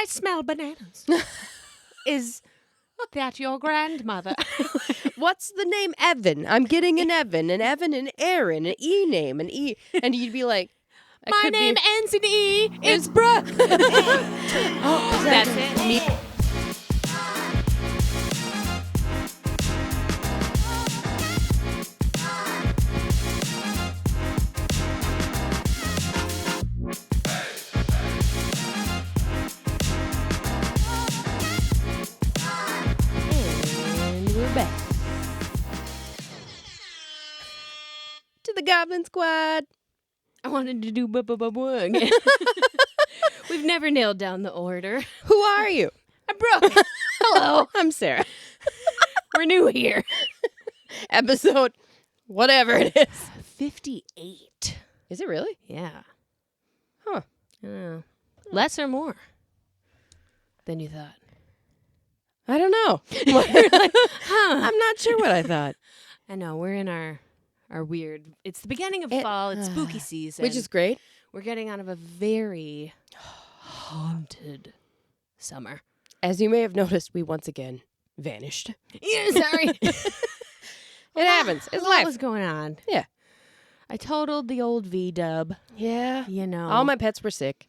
I smell bananas. Is that your grandmother? What's the name Evan? I'm getting an Evan, and Aaron, an E name, and you'd be like, My name ends in E. It's Brooke. Oh, That's it. Me. And we're back to the Goblin Squad. I wanted to do again. We've never nailed down the order. Who are you? I'm Brooke. Hello, I'm Sarah. We're new here. Episode, whatever it is. 58. Is it really? Yeah. Huh. Less or more than you thought? I don't know. Like, huh. I'm not sure what I thought. I know. We're in our weird... It's the beginning of fall. It's spooky season. Which is great. We're getting out of a very haunted summer. As you may have noticed, we once again vanished. Yeah, sorry. It happens. It's What life. was going on? Yeah. I totaled the old V-dub. Yeah. You know. All my pets were sick.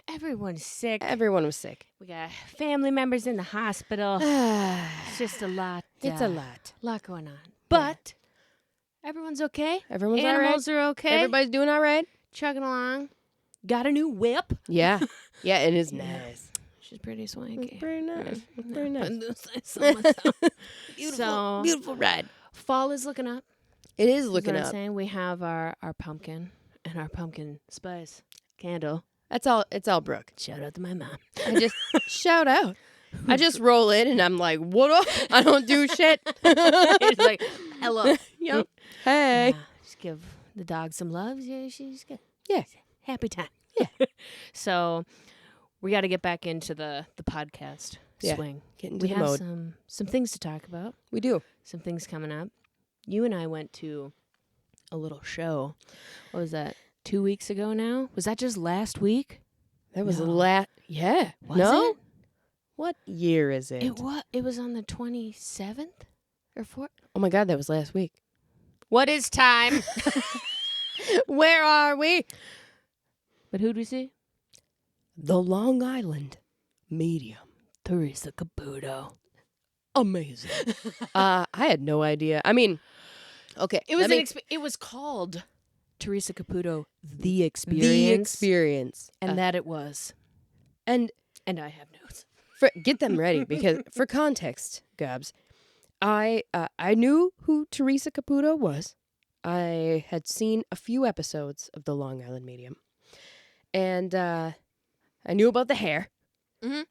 Everyone's sick. Everyone was sick. We got family members in the hospital. It's just a lot. It's a lot. lot going on. But everyone's okay. Everyone's all right. Animals are okay. Everybody's doing all right. Chugging along. Got a new whip. Yeah. Yeah, it is nice. She's pretty swanky. It's very nice. It's very nice. Beautiful. Beautiful ride. Fall is looking up. It is Is looking what I'm up. saying. We have our pumpkin and our pumpkin spice candle. That's all. It's all Brooke. Shout out to my mom. I just shout out. I just roll in and I'm like, what up? I don't do shit. It's like, hello. Yep. Hey. Just give the dog some love. Yeah, she's good. Yeah. Happy time. Yeah. So we got to get back into the podcast swing. Get into We the have mode. some things to talk about. We do. Some things coming up. You and I went to a little show. What was that? 2 weeks ago now? Was that just last week? That was No. Yeah. Was no? it? What year is it? It was on the 27th or 4th. Oh my God, that was last week. What is time? Where are we? But who'd we see? The Long Island Medium. Theresa Caputo. Amazing. I had no idea. I mean, okay. It was let me- it was called Theresa Caputo, The Experience. The Experience. And that it was. And And I have notes. get them ready because for context, Gobs, I knew who Theresa Caputo was. I had seen a few episodes of The Long Island Medium. And I knew about the hair,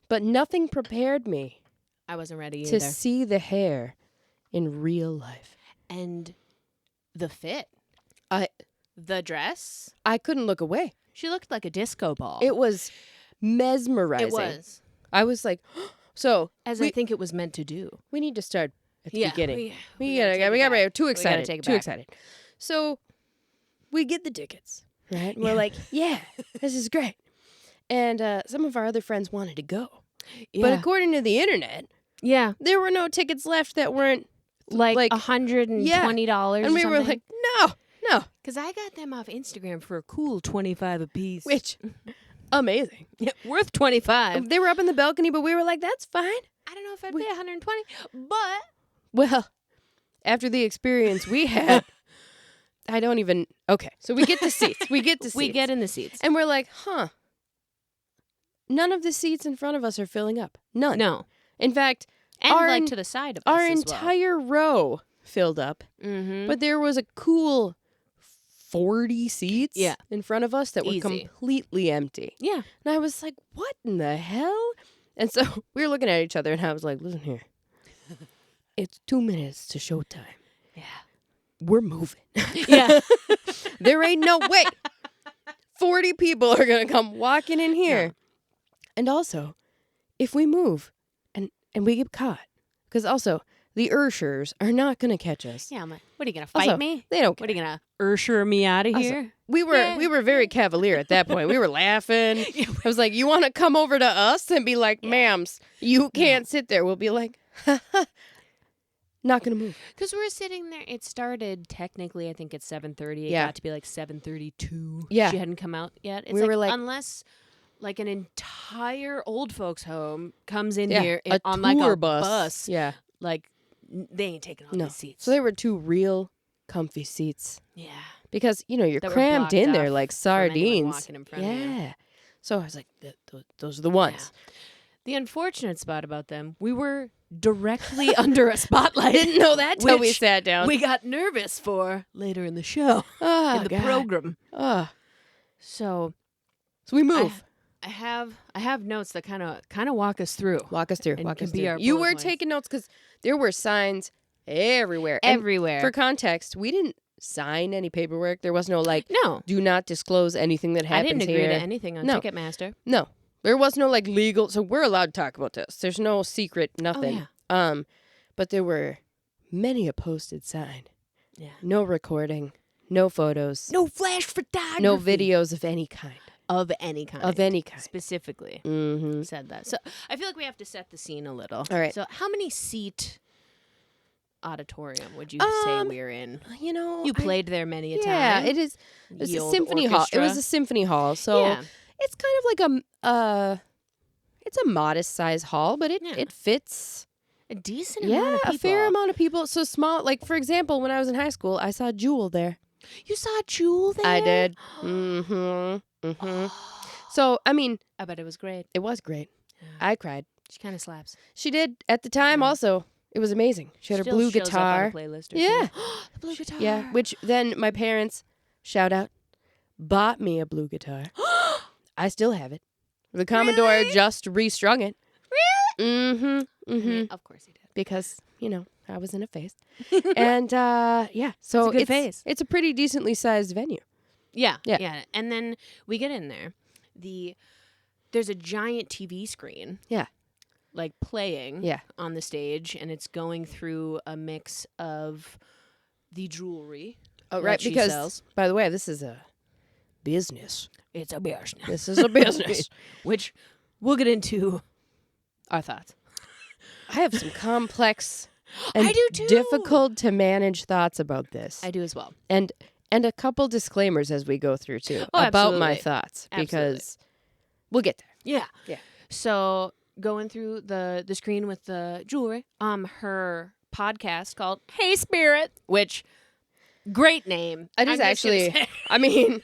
but nothing prepared me I wasn't ready to either. see the hair in real life. And the fit. I The dress. couldn't look away. She looked like a disco ball. It was mesmerizing. It was. I was like, so As we, I think it was meant to do. we need to start at the Yeah, beginning. we gotta take it We got back. too We gotta excited. take it Too back. excited. So we get the tickets, right? And we're like, yeah, this is great. And some of our other friends wanted to go. Yeah. But according to the internet, there were no tickets left that weren't like like- $120 and we were like, no. because I got them off Instagram for a cool $25 a piece. Which amazing. yeah, worth $25. They were up in the balcony, but we were like, that's fine. I don't know if I'd pay $120, but Well, after the experience we had, I don't even. Okay, so we get the seats. We get in the seats. and we're like, huh. None of the seats in front of us are filling up. None. No, In fact, and Our like en- to the side of our us as entire row filled up, well. Mm-hmm. but there was a cool 40 seats in front of us that were Easy. completely empty. Yeah, And I was like, what in the hell? And so we were looking at each other, and I was like, listen here. It's 2 minutes to showtime. yeah, We're moving. yeah. There ain't no way 40 people are going to come walking in here. No. And also, if we move and we get caught, because also the Urshers are not going to catch us. Yeah, I'm like, what are you gonna fight Also, me? They don't What care. are you gonna Ursher me out of Also, here? we were very cavalier at that point. We were laughing. Yeah. I was like, you want to come over to us and be like, ma'ams, you can't sit there. We'll be like, not going to move. Because we're sitting there. It started technically, I think, at 7:30. It Yeah. got to be like 7:32. Yeah. She hadn't come out yet. It's We were like- unless like an entire old folks home comes in Yeah, here a on like tour a bus. Yeah. like they ain't taking all No. these seats. So there were 2 real comfy seats. yeah. Because, you're That were crammed blocked in there off like from anyone sardines. walking in front of you. Yeah. So I was like, those are the ones. The unfortunate spot about them, we were directly under a spotlight. Didn't know that till we which sat down. We got nervous for later in the show, oh, in the God. program. Oh. So So we move. I have notes that kind of walk us through. Walk us through. and Walk can us be through. our You bullet were points. taking notes because there were signs everywhere. And Everywhere. for context, we didn't sign any paperwork. There was no like, No, do not disclose anything that I happens didn't agree here. to anything on No. Ticketmaster. No, there was no like legal. So we're allowed to talk about this. There's no secret, nothing. Oh, But there were many a posted sign. yeah. No recording. No photos. No flash photography. No videos of any kind. of any kind. Of any kind. Specifically Mm-hmm. said that. So I feel like we have to set the scene a little. All right. So how many seat auditorium would you say we're in? You played there many a time. Yeah, it is. It's Ye a old symphony hall. It was orchestra. a symphony hall. So Yeah. it's kind of like it's a modest size hall, but Yeah. it fits. A decent amount of people. A fair amount of people. So small. Like for example, when I was in high school, I saw Jewel there. You saw Jewel there? I did. Mm-hmm. Mm-hmm. So I mean, I bet it was great. it was great. Yeah. I cried. She kind of slaps. She did at the time. Yeah. Also, it was amazing. She had her Still blue shows up on guitar. a playlist or Yeah. two. The blue guitar. Yeah, which then my parents, shout out, bought me a blue guitar. I still have it. The Commodore Really? just restrung it. Really? Mm-hmm. I Mm-hmm. mean, of course he did. Because, I was in a phase. And, yeah. So It's a good phase. It's a pretty decently sized venue. Yeah, Yeah. yeah. And then we get in there. There's a giant TV screen. Yeah. Like playing Yeah. on the stage, and it's going through a mix of the jewelry. Oh, that right. she Because, sells. by the way, this is a business. It's a business. This is a business. Which we'll get into our thoughts. I have some complex and I do too. difficult to manage thoughts about this. I do as well. And a couple disclaimers as we go through too Oh, about my absolutely. thoughts Absolutely. because we'll get there. Yeah. Yeah. So going through the screen with the jewelry, her podcast called Hey Spirit, which great name. It is I'm just gonna actually. say. I mean,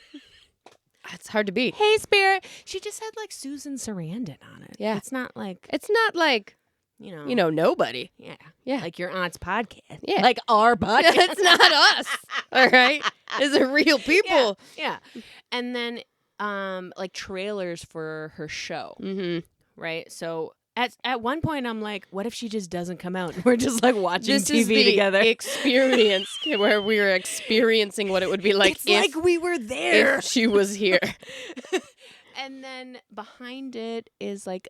it's hard to beat. Hey Spirit. She just had like Susan Sarandon on it. Yeah. It's not like, It's not like nobody. Yeah. Yeah. Like your aunt's podcast. Yeah. Like our podcast. It's not us. All right, it's a real people. Yeah. And then like trailers for her show. Mm-hmm. Right? So at one point I'm like, what if she just doesn't come out and we're just like watching This TV is the together? experience where we were experiencing what it would be like It's like we were there. if she was here. And then behind it is like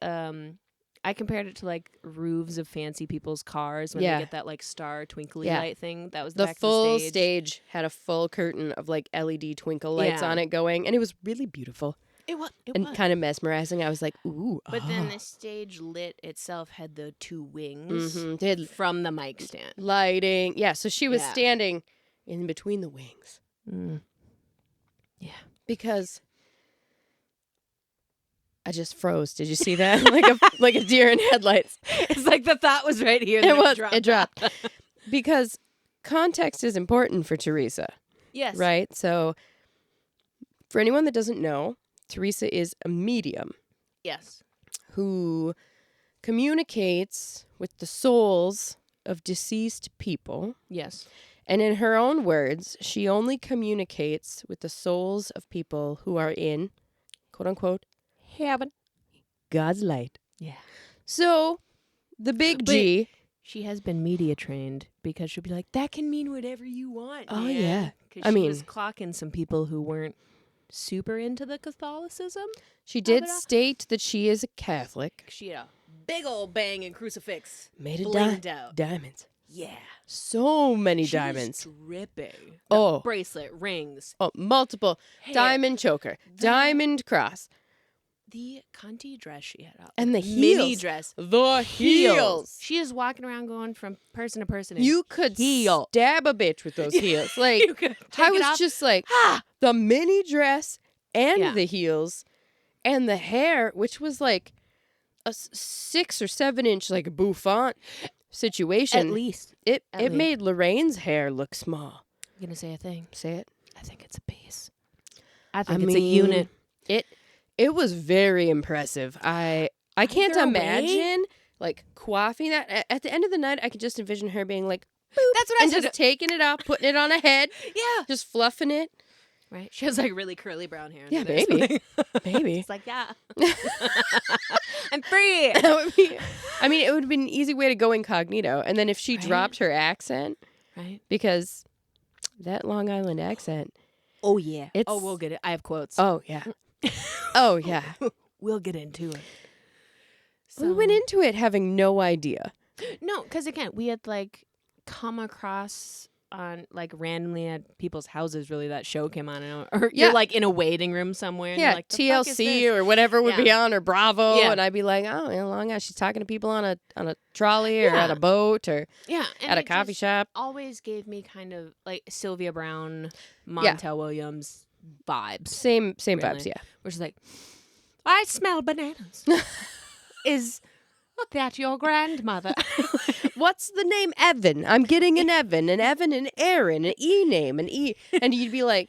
I compared it to like roofs of fancy people's cars when Yeah. they get that like star twinkly Yeah. light thing. That was The back full of the stage had a full curtain of like LED twinkle lights Yeah. on it going, and it was really beautiful It was. and kind of mesmerizing. I was like, ooh. But then the stage lit itself had the two wings Did from the mic stand. lighting. Yeah, so she was Yeah. standing in between the wings Yeah. because I just froze. Did you see that? like a deer in headlights. It's like the thought was right here. It dropped. Because context is important for Theresa, Yes. right? So for anyone that doesn't know, Theresa is a medium Yes. who communicates with the souls of deceased people. Yes. And in her own words, she only communicates with the souls of people who are in, quote unquote, heaven, God's light. Yeah. So the big G. She has been media trained because she'll be like, that can mean whatever you want. Oh, man." yeah. 'Cause I she mean- was clocking some people who weren't super into the Catholicism. She did it up. state that she is a Catholic. She had a big old bang and crucifix. Made of Blinged out. diamonds. Yeah. So many She was diamonds. dripping. Oh. Bracelet, rings. Oh, multiple. Hair. Diamond choker. Diamond cross. The cunty dress she had on. And the mini heels. dress. The heels. She is walking around going from person to person. You could stab a bitch with those heels. Like, You could I was just like, the mini dress and the heels and the hair, which was like a 6 or 7 inch, like, bouffant situation. At least. It made Lorraine's hair look small. I'm going to say a thing. Say it. I think it's a piece. I think it's a unit. It was very impressive. I can't imagine like coiffing that. At the end of the night, I could just envision her being like, boop, that's what I and said. just taking it off, putting it on a head. Yeah. Just fluffing it. Right. She has like really curly brown hair. Yeah, maybe. Maybe. It's like, yeah. I'm free. I mean, it would have been an easy way to go incognito. And then if she dropped her accent, right? Because that Long Island accent. Oh, yeah. We'll get it. I have quotes. Oh, yeah. Oh, yeah. We'll get into it. So, we went into it having no idea. No, because again, we had like come across on like randomly at people's houses. Really, that show came on, or you're like in a waiting room somewhere. And Yeah, you're like, TLC or whatever would be on, or Bravo, and I'd be like, oh, Long Island. She's talking to people on a trolley or at a boat or at a coffee shop. Always gave me kind of like Sylvia Browne, Montel Williams vibes. Same vibes, yeah. Where she's like, I smell bananas. Is that your grandmother? What's the name Evan? I'm getting an Evan, and Aaron, an E name, an E. And you'd be like,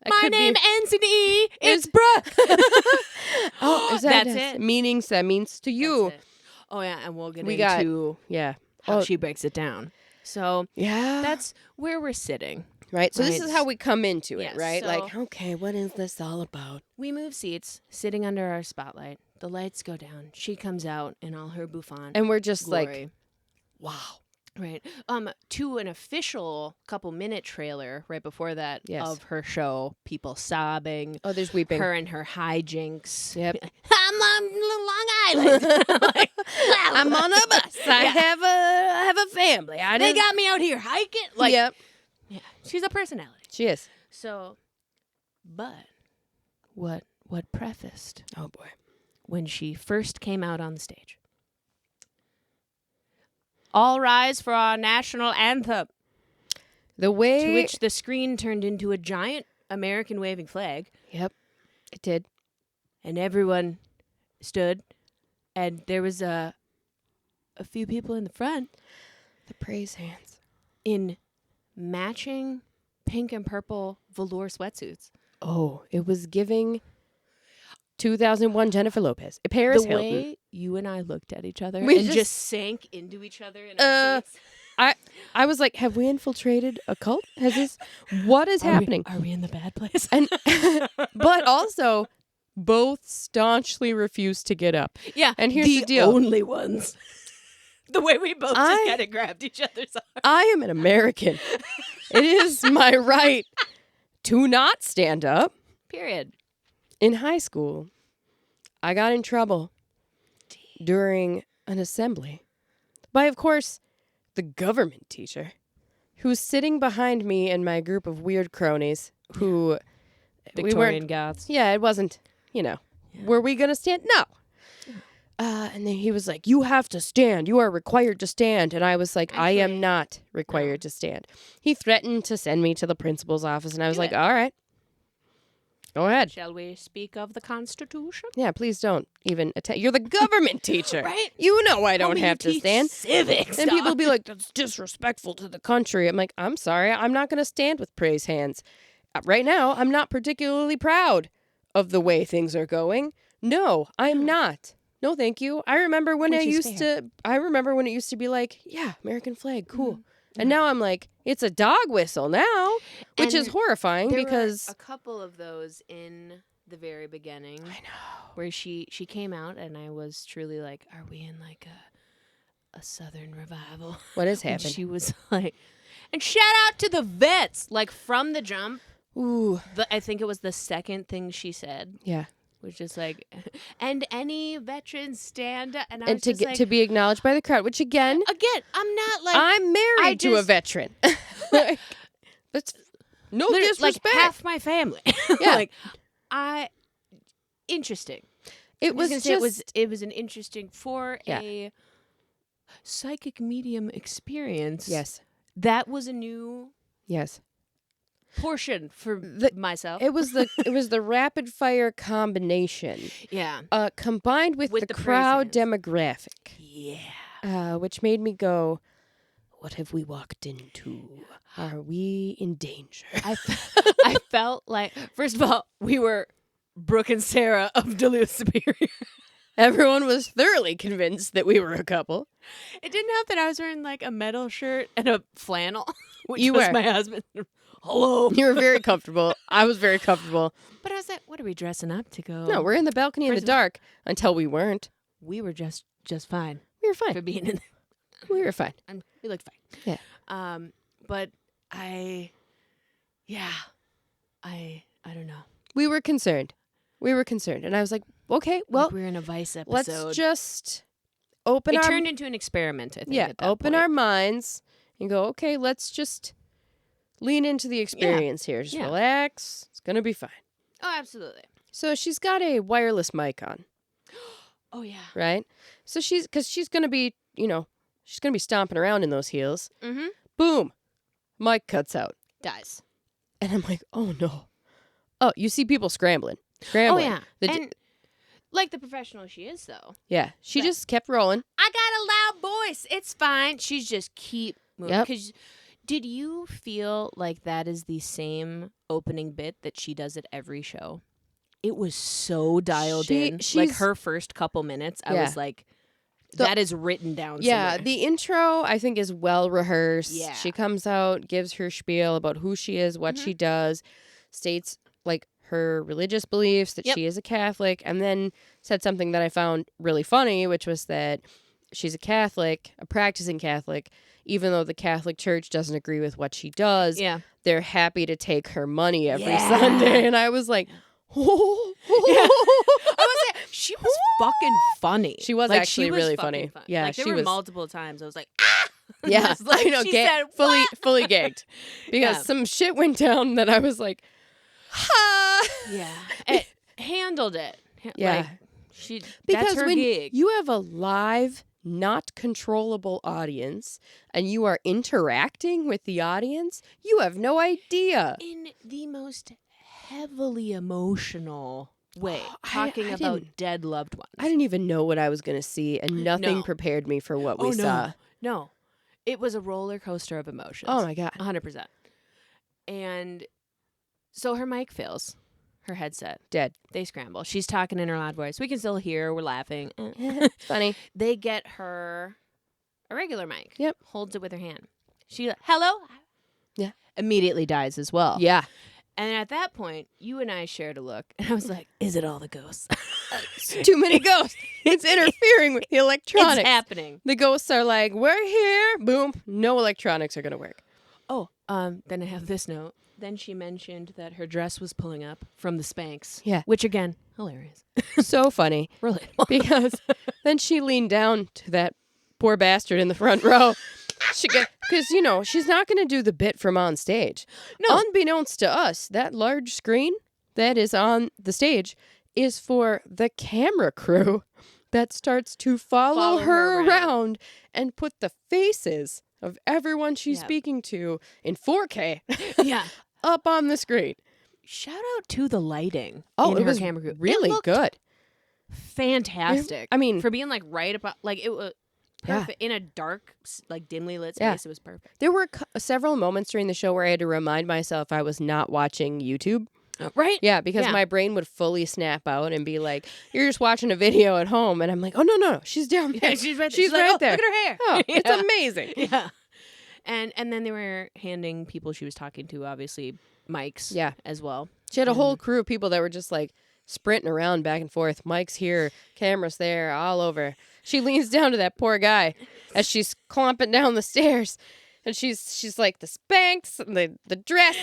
my name ends in E. It's Brooke. Oh, that's it. Meanings that means to you. Oh, yeah. And we'll get into how she breaks it down. So that's where we're sitting. Right. So this is how we come into it, right? So like, okay, what is this all about? We move seats, sitting under our spotlight. The lights go down. She comes out in all her bouffant. And we're just glory. like, wow. Right. To an official couple-minute trailer right before that of her show, people sobbing. Oh, there's weeping. Her and her hijinks. Yep. I'm on Long Island. I'm on a bus. I have a family. They got me out here hiking. Like, yep. Yeah. She's a personality. She is. So, but what prefaced? Oh boy. When she first came out on the stage. All rise for our national anthem. The way to which the screen turned into a giant American waving flag. Yep, it did. And everyone stood, and there was a few people in the front. The praise hands. In matching pink and purple velour sweatsuits. Oh, it was giving 2001 Jennifer Lopez. Paris Hilton. The way you and I looked at each other and just sank into each other in our seats. I was like, have we infiltrated a cult? What is happening? Are we in the bad place? And but also, both staunchly refused to get up. Yeah. And here's the deal. Only ones. The way we both just kind of grabbed each other's arms. I am an American. It is my right to not stand up. Period. In high school, I got in trouble during an assembly by, of course, the government teacher who's sitting behind me and my group of weird cronies who... Victorian goths. Yeah, it wasn't, were we going to stand? No. And then he was like, you have to stand. You are required to stand. And I was like, I am not required to stand. He threatened to send me to the principal's office. And I was like, all right. Go ahead. Shall we speak of the Constitution? Yeah, please don't even attempt. You're the government teacher. Right? You know I don't have to stand. Civics. And people be like, that's disrespectful to the country. I'm like, I'm sorry. I'm not going to stand with praise hands. Right now, I'm not particularly proud of the way things are going. No, I'm not. No, thank you. I remember when it used to be like, yeah, American flag, cool. Mm-hmm. And now I'm like, it's a dog whistle now, which is horrifying because were a couple of those in the very beginning. I know. Where she came out and I was truly like, are we in like a Southern revival? What is happening? And she was like, and shout out to the vets, like from the jump. Ooh. I think it was the second thing she said. Yeah. was just like, and any veterans stand up. And I And was just like, to be acknowledged by the crowd, which again, I'm not like, I'm married to a veteran. Like, that's no disrespect. Like half my family. Yeah. Like, interesting. It was just, it was an interesting for a psychic medium experience. Yes. That was a new portion for myself. It was the rapid fire combination. Yeah. Combined with the crowd demographic. Yeah. Which made me go, what have we walked into? Are we in danger? I felt like, first of all, we were Brooke and Sarah of Duluth Superior. Everyone was thoroughly convinced that we were a couple. It didn't help that I was wearing like a metal shirt and a flannel, which You was were. my husband. Hello. You were very comfortable. I was very comfortable. But I was like, what are we dressing up to go? No, we're in the balcony in the dark until we weren't. We were just fine. We were fine. For being in We were fine. we looked fine. Yeah. But I don't know. We were concerned. And I was like, okay, well, like we were in a Vice episode. let's just open It turned into an experiment, I think. Yeah, at that open point. our minds and go, okay, let's just lean into the experience here. Just relax. It's going to be fine. Oh, absolutely. So she's got a wireless mic on. Oh, yeah. Right? So she's going to be, she's going to be stomping around in those heels. Mm-hmm. Boom. Mic cuts out. Dies. And I'm like, oh, no. Oh, you see people scrambling. Oh, yeah. And like the professional she is, though. Yeah. She just kept rolling. I got a loud voice. It's fine. She's just keep moving. Yep. 'Cause did you feel like that is the same opening bit that she does at every show? It was so dialed in. Like her first couple minutes, I was like, that is written down somewhere. The intro, I think, is well rehearsed. Yeah. She comes out, gives her spiel about who she is, what she does, states like her religious beliefs, that she is a Catholic, and then said something that I found really funny, which was that she's a Catholic, a practicing Catholic, even though the Catholic Church doesn't agree with what she does. Yeah. They're happy to take her money every Sunday. And I was like, I was like, she was fucking funny. She was like, actually she was really fucking funny. Yeah, like, there she were was multiple times I was like, ah! Yeah, like, I know, she said, fully gagged. Because some shit went down that I was like, ha! Yeah. It handled it. Yeah. Like, because that's her when gig. you have a live, not controllable audience and you are interacting with the audience, you have no idea. In the most heavily emotional way, I talking about dead loved ones. I didn't even know what I was going to see, and nothing prepared me for what we saw. No. It was a roller coaster of emotions. Oh, my God. 100%. And so her mic fails. Her headset. Dead. They scramble. She's talking in her loud voice. We can still hear her. We're laughing. Funny. They get her a regular mic. Yep. Holds it with her hand. She, hello? Yeah. Immediately dies as well. Yeah. And at that point, you and I shared a look. And I was like, is it all the ghosts? It's too many ghosts. It's interfering with the electronics. It's happening. The ghosts are like, we're here. Boom. No electronics are going to work. Oh, then I have this note. Then she mentioned that her dress was pulling up from the Spanx. Yeah. Which, again, hilarious. So funny. Really. Because then she leaned down to that poor bastard in the front row. Because, she's not going to do the bit from on stage. No. Unbeknownst to us, that large screen that is on the stage is for the camera crew that starts to follow her around and put the faces of everyone she's speaking to in 4K up on the screen. Shout out to the lighting. Oh, in it her was camera crew. really good. Fantastic. I mean, for being like right about, like, it was perfect in a dark, like dimly lit space. It was perfect. There were several moments during the show where I had to remind myself I was not watching YouTube. Right? Yeah, because my brain would fully snap out and be like, "You're just watching a video at home," and I'm like, "Oh no, she's down there. Yeah, she's right there. She's right there. Look at her hair. Oh, it's amazing." Yeah. And then they were handing people she was talking to, obviously, mics as well. She had a whole crew of people that were just like sprinting around back and forth. Mics here, cameras there, all over. She leans down to that poor guy as she's clomping down the stairs. And she's like, the Spanx, and the dress.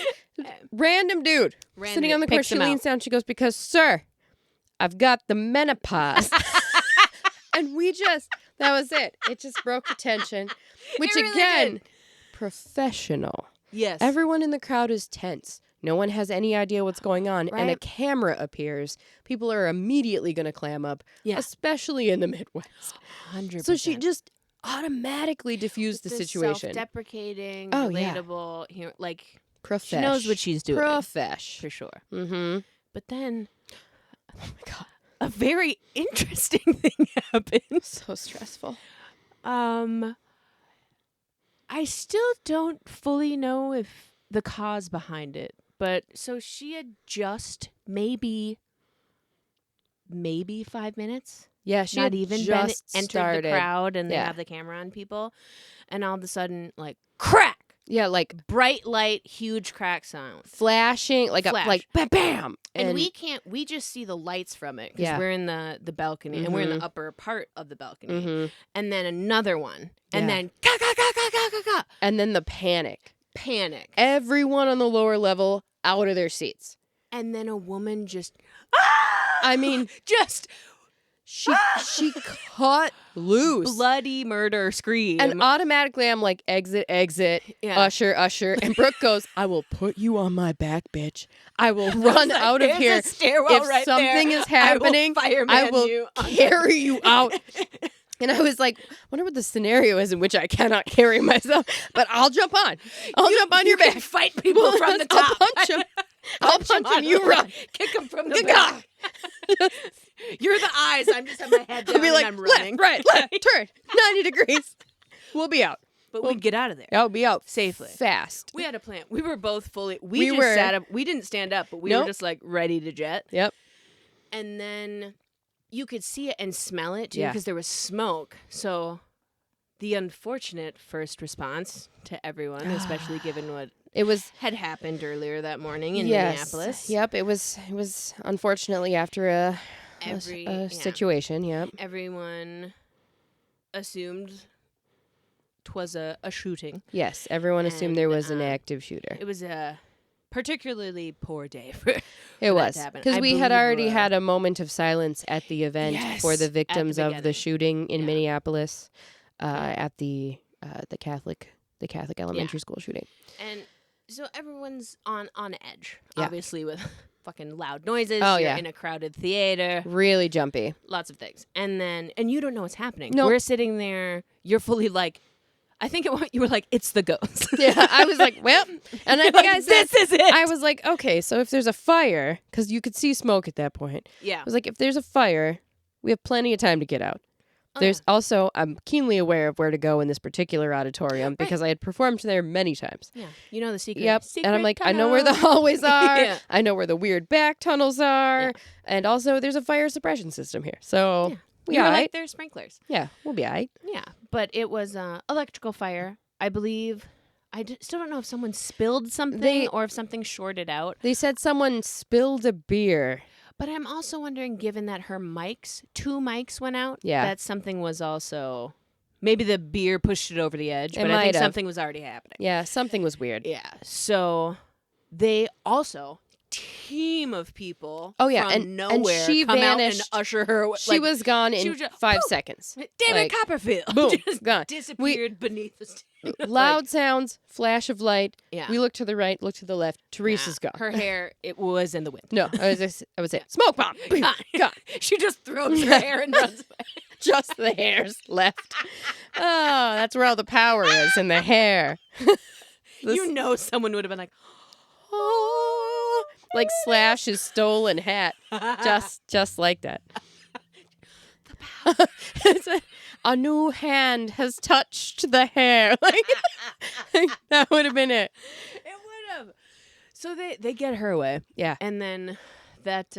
Random dude sitting on the corner. She leans down. She goes, because, sir, I've got the menopause. And that was it. It just broke the tension. Which really again, did. Professional. Yes. Everyone in the crowd is tense. No one has any idea what's going on. Right. And a camera appears. People are immediately going to clam up, especially in the Midwest. 100%. So she just automatically diffused the situation. Self-deprecating, relatable, like Profesh. she knows what she's doing. Profesh. For sure. Mm-hmm. But then, oh my God, a very interesting thing happened. So stressful. I still don't fully know if the cause behind it, but so she had just maybe 5 minutes. Yeah, she not had even just entered started. the crowd, and they have the camera on people, and all of a sudden, like crack. Yeah, like bright light, huge crack sound, flashing, like Flash. like bam, bam. And we just see the lights from it because we're in the balcony and we're in the upper part of the balcony, and then another one, and then ka ka ka ka ka ka ka, and then the panic. Everyone on the lower level out of their seats, and then a woman just, I mean, just. She cut loose. Bloody murder scream. And automatically I'm like, exit, usher. And Brooke goes, I will put you on my back, bitch. I will run out of here. If something is happening, I will carry you out. And I was like, I wonder what the scenario is in which I cannot carry myself. But I'll jump on. I'll jump on your back. Fight people from the top. I'll punch him. I'll punch him. You run. Kick him from the back. You're the eyes. I'm just have my head down. I'll be like, and I'm running. Left, turn, 90 degrees. We'll be out. But we'd get out of there. I'll be out safely. Fast. We had a plan. We were both fully. We just sat up. We didn't stand up, but we were just like ready to jet. Yep. And then you could see it and smell it too because there was smoke. So the unfortunate first response to everyone, especially given what had happened earlier that morning in Minneapolis. Yep. It was unfortunately after a situation. Yep. Everyone assumed 'twas a shooting. Yes, everyone assumed there was an active shooter. It was a particularly poor day for it was because we had already had a moment of silence at the event for the victims of the shooting in Minneapolis at the Catholic elementary school shooting. And so everyone's on edge, obviously with fucking loud noises. Oh, You're in a crowded theater. Really jumpy. Lots of things. And you don't know what's happening. Nope. We're sitting there. You're fully like, I think you were like, it's the ghost. Yeah, I was like, well, and I think I said, this is it. I was like, okay, so if there's a fire, because you could see smoke at that point. Yeah. I was like, if there's a fire, we have plenty of time to get out. There's also, I'm keenly aware of where to go in this particular auditorium because I had performed there many times. Yeah. You know the secret. Yep. Secret and I'm like, tunnel. I know where the hallways are. Yeah. I know where the weird back tunnels are. Yeah. And also, there's a fire suppression system here. So, we were like, there's sprinklers. Yeah, we'll be all right. Yeah. But it was electrical fire. I believe. Still don't know if someone spilled something or if something shorted out. They said someone spilled a beer. But I'm also wondering, given that her two mics went out, that something was also... Maybe the beer pushed it over the edge, but I think something was already happening. Yeah, something was weird. Yeah. So they also... team of people from nowhere and she come vanished. out and usher her away. She was gone in 5 seconds. David Copperfield boom, just gone. disappeared beneath the stage. Loud sounds, flash of light. Yeah. We look to the right, look to the left. Teresa's gone. Her hair, it was in the wind. No, I would say smoke bomb. Gone. She just throws her hair and runs away. Just the hairs left. Oh, that's where all the power is, in the hair. You know someone would have been like, oh, like Slash's stolen hat. Just like that. The power. A new hand has touched the hair. Like, that would have been it. It would have. So they get her away. Yeah. And then that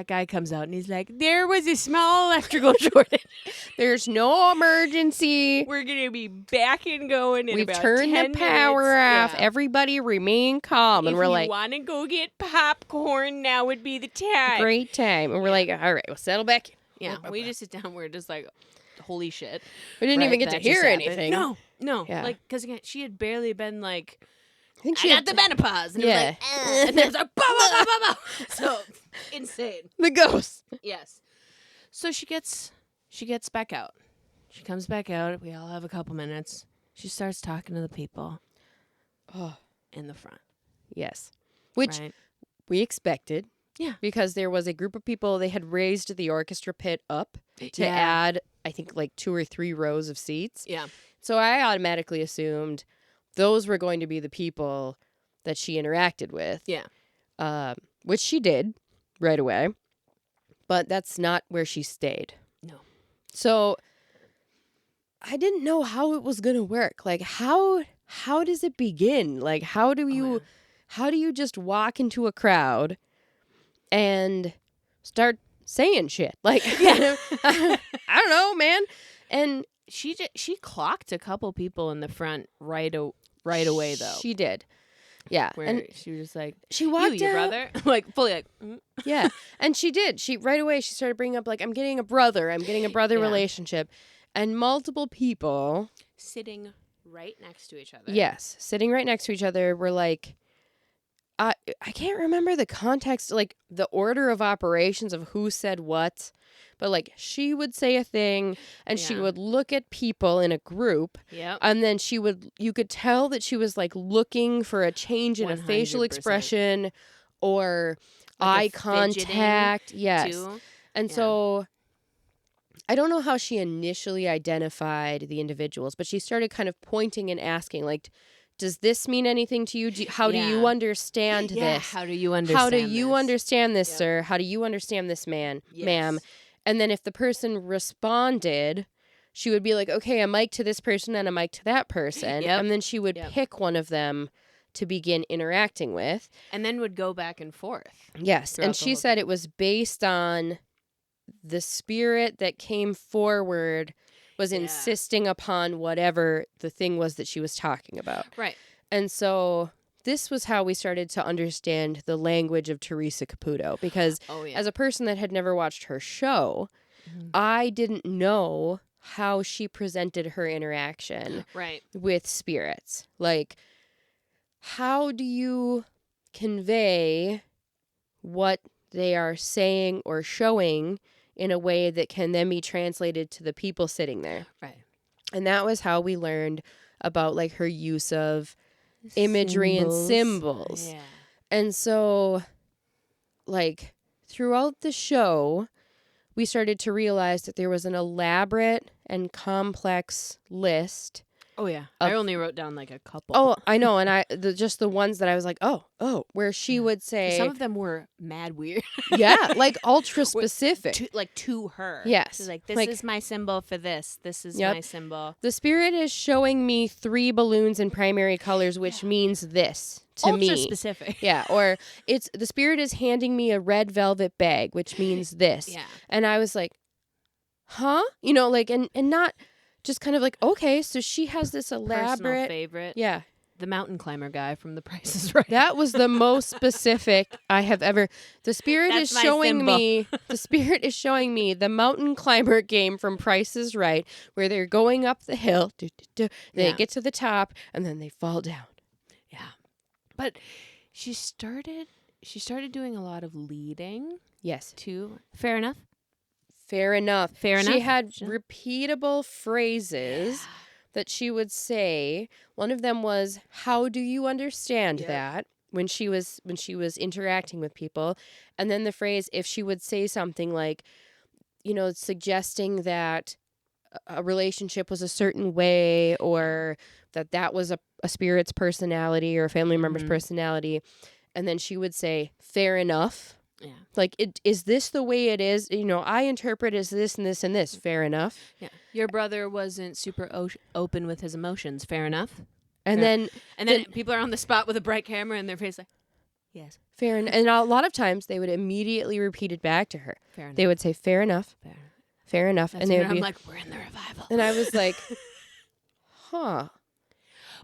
guy comes out and he's like, there was a small electrical shortage. There's no emergency. We're going to be back and going in We've about turned 10 the power minutes. off. Yeah. Everybody remain calm. And we're like, if you want to go get popcorn, now would be the time. Great time. And we're like, all right, we'll settle back. Yeah. We just sit down. We're just like, holy shit. We didn't even get to hear anything. No. Yeah. Like, because again, she had barely been like I got the menopause. And it was like, and then it's like, bah, bah, bah, bah, bah. So insane. The ghost. Yes. So she gets back out. She comes back out. We all have a couple minutes. She starts talking to the people in the front. Yes. Which we expected. Yeah. Because there was a group of people, they had raised the orchestra pit up to add, I think, like 2 or 3 rows of seats. Yeah. So I automatically assumed those were going to be the people that she interacted with. Yeah. Which she did right away. But that's not where she stayed. No. So I didn't know how it was going to work. Like, how does it begin? Like, how do you just walk into a crowd and start saying shit? Like, I don't know, man. And she clocked a couple people in the front right away, though. She did. Yeah. Where and she was just like, she walked your out. brother? Like, fully like, Yeah. And she did. She right away, she started bringing up, like, I'm getting a brother relationship. And multiple people sitting right next to each other. Yes. Sitting right next to each other were like, I can't remember the context, like the order of operations of who said what, but like she would say a thing and she would look at people in a group. Yep. And then you could tell that she was like looking for a change in 100%. A facial expression or like eye contact. Yes. Too. And so I don't know how she initially identified the individuals, but she started kind of pointing and asking, like, does this mean anything to you? How do you understand this? How do you understand How do you understand this, sir? How do you understand this, ma'am? And then if the person responded, she would be like, okay, a mic to this person and a mic to that person. And then she would pick one of them to begin interacting with. And then would go back and forth. Yes. And she said it was based on the spirit that came forward was insisting upon whatever the thing was that she was talking about. Right. And so this was how we started to understand the language of Theresa Caputo. Because as a person that had never watched her show, I didn't know how she presented her interaction with spirits. Like, how do you convey what they are saying or showing in a way that can then be translated to the people sitting there? Right. And that was how we learned about like her use of imagery and symbols. Yeah. And so like throughout the show, we started to realize that there was an elaborate and complex list. Oh, yeah. I only wrote down like a couple. Oh, I know. And just the ones that I was like, oh, where she would say. Some of them were mad weird. Yeah, like ultra specific. To her. Yes. She's like, this is my symbol for this. This is my symbol. The spirit is showing me 3 balloons in primary colors, which means this to me. Ultra specific. Yeah. Or the spirit is handing me a red velvet bag, which means this. Yeah. And I was like, huh? You know, like, and not. Just kind of like, okay, so she has this elaborate personal favorite. Yeah. The mountain climber guy from The Price is Right. That was the most specific I have ever. The spirit is showing me the mountain climber game from Price is Right, where they're going up the hill, they get to the top, and then they fall down. Yeah. But she started doing a lot of leading. Yes. Too. Fair enough. Fair enough. She had repeatable phrases that she would say. One of them was, "How do you understand that?" When she was interacting with people, and then the phrase, if she would say something like, you know, suggesting that a relationship was a certain way, or that was a spirit's personality or a family member's personality, and then she would say, "Fair enough." Yeah. Like, is this the way it is? You know, I interpret as this and this and this. Fair enough. Yeah. Your brother wasn't super open with his emotions. Fair enough. And then people are on the spot with a bright camera and their face like, yes. Fair enough. And a lot of times they would immediately repeat it back to her. Fair enough. They would say, fair enough. Fair enough. That's and they would I'm like, we're in the revival. And I was like, huh.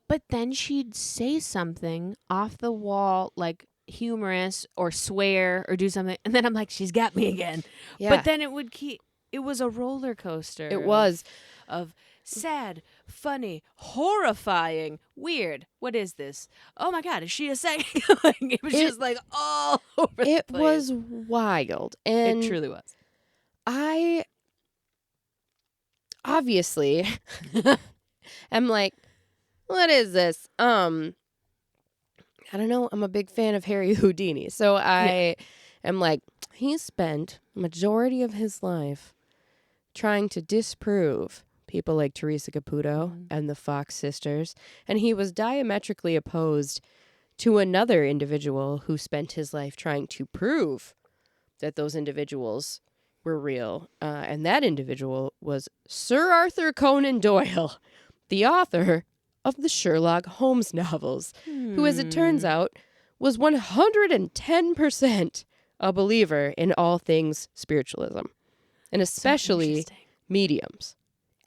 But then she'd say something off the wall, like, humorous or swear or do something, and then I'm like, she's got me again. Yeah. But then it would keep It was a roller coaster. It was. Of sad, funny, horrifying, weird. What is this? Oh my God, is she a psychic? It was just like all over the place. It was wild. And it truly was. I obviously am like, what is this? I don't know. I'm a big fan of Harry Houdini. So I am like, he spent a majority of his life trying to disprove people like Theresa Caputo and the Fox sisters. And he was diametrically opposed to another individual who spent his life trying to prove that those individuals were real. And that individual was Sir Arthur Conan Doyle, the author of the Sherlock Holmes novels, who, as it turns out, was 110% a believer in all things spiritualism, and especially mediums.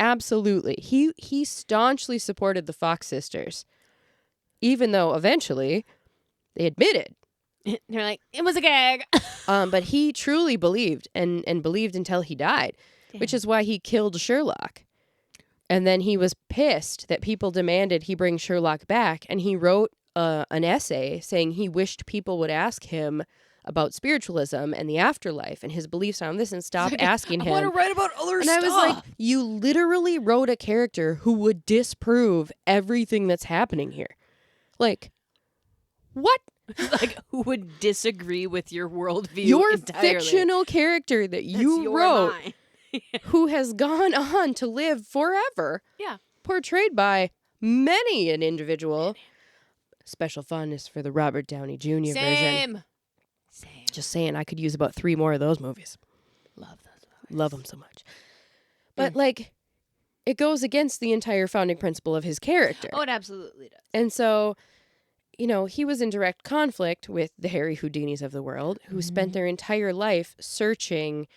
Absolutely. He staunchly supported the Fox sisters, even though eventually they admitted. They're like, it was a gag. But he truly believed and believed until he died, which is why he killed Sherlock. And then he was pissed that people demanded he bring Sherlock back, and he wrote an essay saying he wished people would ask him about spiritualism and the afterlife and his beliefs on this and stop asking him. I want to write about other stuff. And I was like, you literally wrote a character who would disprove everything that's happening here. Like, what? Like, who would disagree with your worldview Your entirely? Fictional character that you wrote who has gone on to live forever. Yeah. Portrayed by many an individual. Special fondness for the Robert Downey Jr. version. Same. Just saying, I could use about 3 more of those movies. Love those movies. Love them so much. But, like, it goes against the entire founding principle of his character. Oh, it absolutely does. And so, you know, he was in direct conflict with the Harry Houdinis of the world, who spent their entire life searching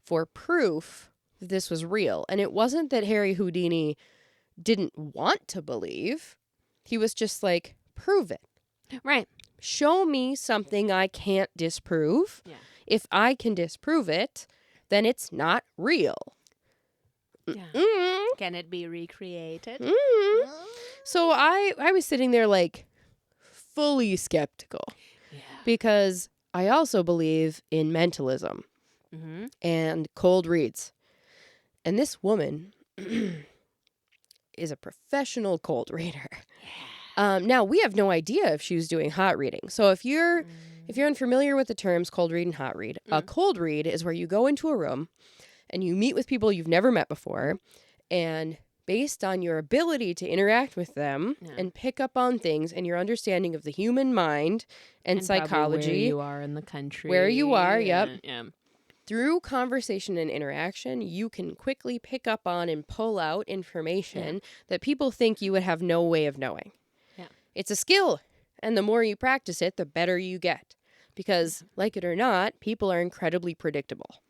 for proof that this was real. And it wasn't that Harry Houdini didn't want to believe. He was just like, prove it. Right. Show me something I can't disprove. Yeah. If I can disprove it, then it's not real. Yeah. Can it be recreated? So I was sitting there like fully skeptical. Yeah. Because I also believe in mentalism and cold reads. And this woman is a professional cold reader. Now, we have no idea if she was doing hot reading. So if you're unfamiliar with the terms cold read and hot read, a cold read is where you go into a room and you meet with people you've never met before, and based on your ability to interact with them and pick up on things and your understanding of the human mind and psychology, where you are in the country, where you are, through conversation and interaction, you can quickly pick up on and pull out information that people think you would have no way of knowing. It's a skill, and the more you practice it, the better you get. Because, like it or not, people are incredibly predictable.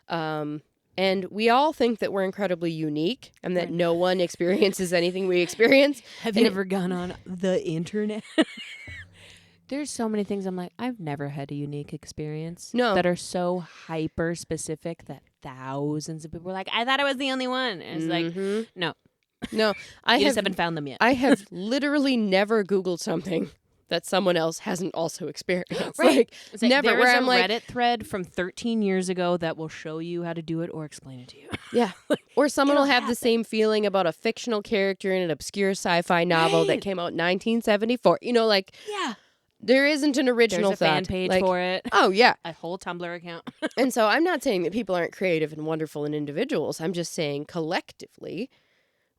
And we all think that we're incredibly unique and that no one experiences anything we experience. Have you ever gone on the internet? There's so many things I'm like, I've never had a unique experience. No. That are so hyper specific that thousands of people were like, I thought I was the only one. And it's like, no. No, I just haven't found them yet. I have literally never Googled something that someone else hasn't also experienced. Right. Like, never. There's where a I'm like, Reddit thread from 13 years ago that will show you how to do it or explain it to you. Yeah. Or someone will have the same feeling about a fictional character in an obscure sci-fi novel that came out in 1974. You know, like, there isn't an original There's a fan page for it. Oh, yeah. A whole Tumblr account. And so I'm not saying that people aren't creative and wonderful and individuals. I'm just saying collectively,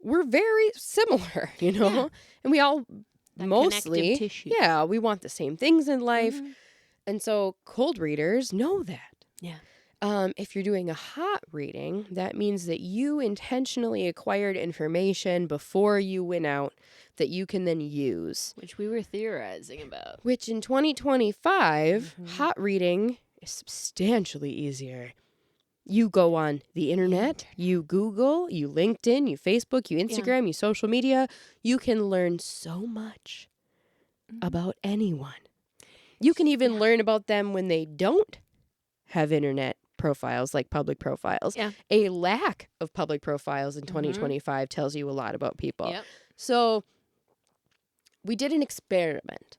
we're very similar, you know? Yeah. And we all mostly, we want the same things in life. And so cold readers know that. Yeah. If you're doing a hot reading, that means that you intentionally acquired information before you went out that you can then use. Which we were theorizing about. Which in 2025, hot reading is substantially easier. You go on the internet, you Google, you LinkedIn, you Facebook, you Instagram, you social media. You can learn so much about anyone. You can even learn about them when they don't have internet profiles, like public profiles. Yeah. A lack of public profiles in 2025 tells you a lot about people. Yep. So we did an experiment.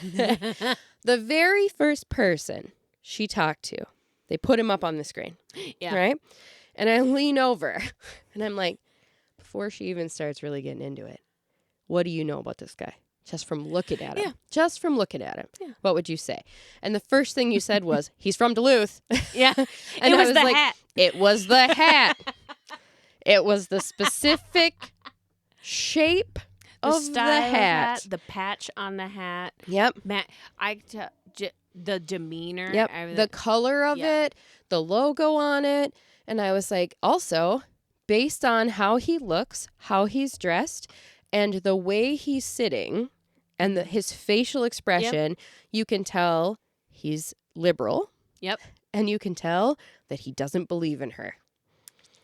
The very first person she talked to, they put him up on the screen. Yeah. Right? And I lean over and I'm like, before she even starts really getting into it, what do you know about this guy? Just from looking at him. Yeah. Just from looking at him. Yeah. What would you say? And the first thing you said was, he's from Duluth. Yeah. And it was I was the like, hat. it was the hat. It was the specific shape of the hat. The patch on the hat. Yep. The demeanor. Yep. Everything. The color of it, the logo on it. And I was like, also, based on how he looks, how he's dressed, and the way he's sitting, and his facial expression, you can tell he's liberal. Yep. And you can tell that he doesn't believe in her.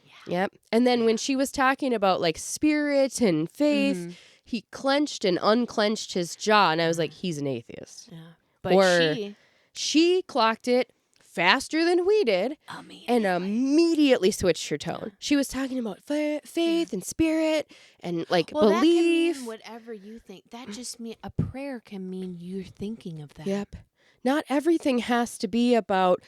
Yeah. Yep. And then when she was talking about like spirit and faith, he clenched and unclenched his jaw. And I was like, he's an atheist. Yeah. But she clocked it faster than we did and immediately switched her tone. She was talking about faith and spirit and like belief. That can mean whatever you think. That just mean a prayer can mean you're thinking of that. Yep. Not everything has to be about,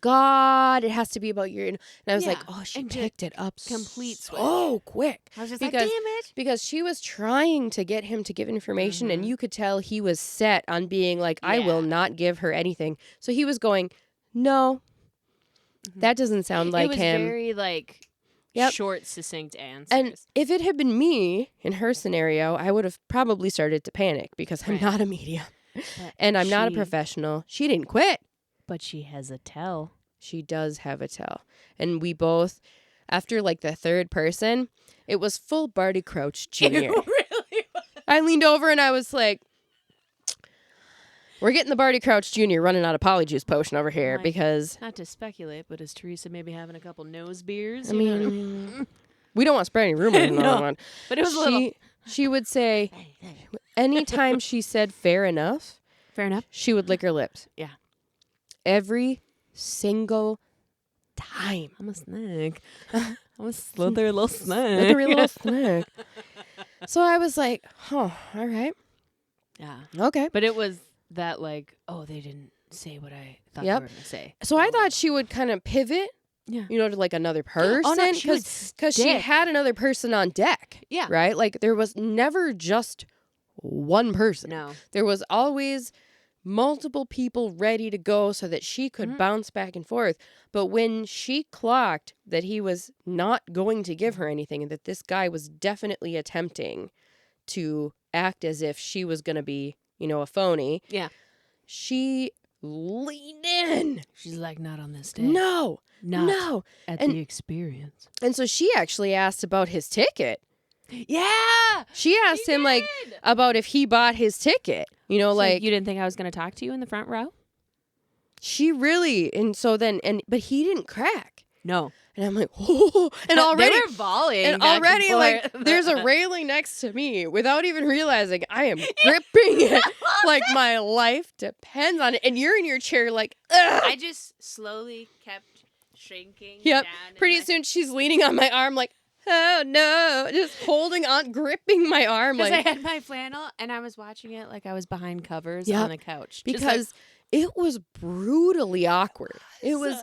God. It has to be about your. And I was like, oh, she picked it up so quick. I was just like, damn it. Because she was trying to get him to give information, and you could tell he was set on being like, I will not give her anything. So he was going, no, that doesn't sound like him. It was very like short, succinct answers. And if it had been me in her scenario, I would have probably started to panic because I'm not a medium. And I'm not a professional. She didn't quit. But she has a tell. She does have a tell. And we both, after like the third person, it was full Barty Crouch Jr. It really was. I leaned over and I was like, we're getting the Barty Crouch Jr. running out of Polyjuice potion over here because... Not to speculate, but is Theresa maybe having a couple nose beers? I mean, we don't want to spread any rumors on another one. But it was a little... She would say, anytime she said fair enough, she would lick her lips. Yeah. Every single time. I'm a snake. I'm a slithery little snake. Slithery little snake. So I was like, oh, all right. Yeah. Okay. But it was that like, oh, they didn't say what I thought they were going to say. So I thought she would kind of pivot. Yeah. To like another person. Oh, no, because she had another person on deck. Yeah. Right? Like there was never just one person. No. There was always multiple people ready to go so that she could bounce back and forth. But when she clocked that he was not going to give her anything and that this guy was definitely attempting to act as if she was going to be, a phony. Yeah. She leaned in. She's like, not on this day. No. At the experience. And so she actually asked about his ticket. Yeah. She asked him like about if he bought his ticket. Like you didn't think I was going to talk to you in the front row? She really, and so then, but he didn't crack. No. And I'm like, oh, and already they were volleying. And already like there's a railing next to me without even realizing I am gripping it like my life depends on it. And you're in your chair like, ugh. I just slowly kept shrinking. Yep. Down Pretty soon she's leaning on my arm like, oh no, just holding on, gripping my arm. Because like I had my flannel and I was watching it like I was behind covers on the couch. Because it was brutally awkward. It was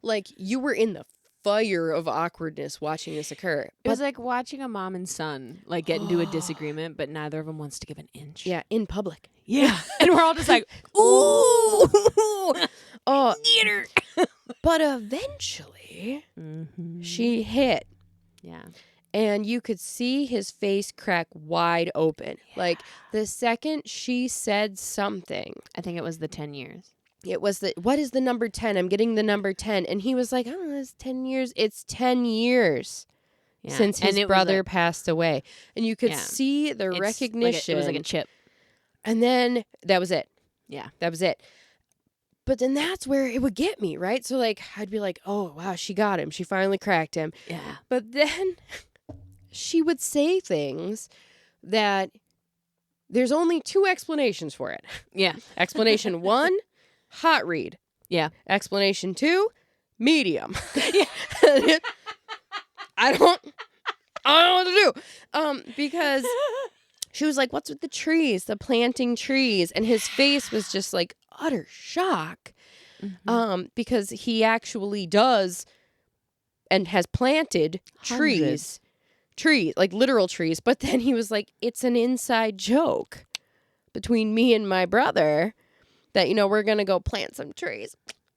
like you were in the fire of awkwardness watching this occur. It was like watching a mom and son like get into a disagreement, but neither of them wants to give an inch. Yeah, in public. Yeah. And we're all just like, ooh. Oh, get her. But eventually, she hit. Yeah. And you could see his face crack wide open. Yeah. Like the second she said something. I think it was the 10 years. It was what is the number 10? I'm getting the number 10. And he was like, I don't know, it's 10 years. It's 10 years since his brother passed away. And you could see the recognition. It was like a chip. And then that was it. Yeah. That was it. But then that's where it would get me, right? So like I'd be like, oh, wow, she got him. She finally cracked him. Yeah. But then she would say things that there's only two explanations for it. Yeah. Explanation 1, hot read. Yeah. Explanation 2, medium. I don't know what to do. Because she was like, what's with the trees, the planting trees? And his face was just like utter shock. Because he actually does and has planted trees, like literal trees. But then he was like, it's an inside joke between me and my brother that, we're going to go plant some trees.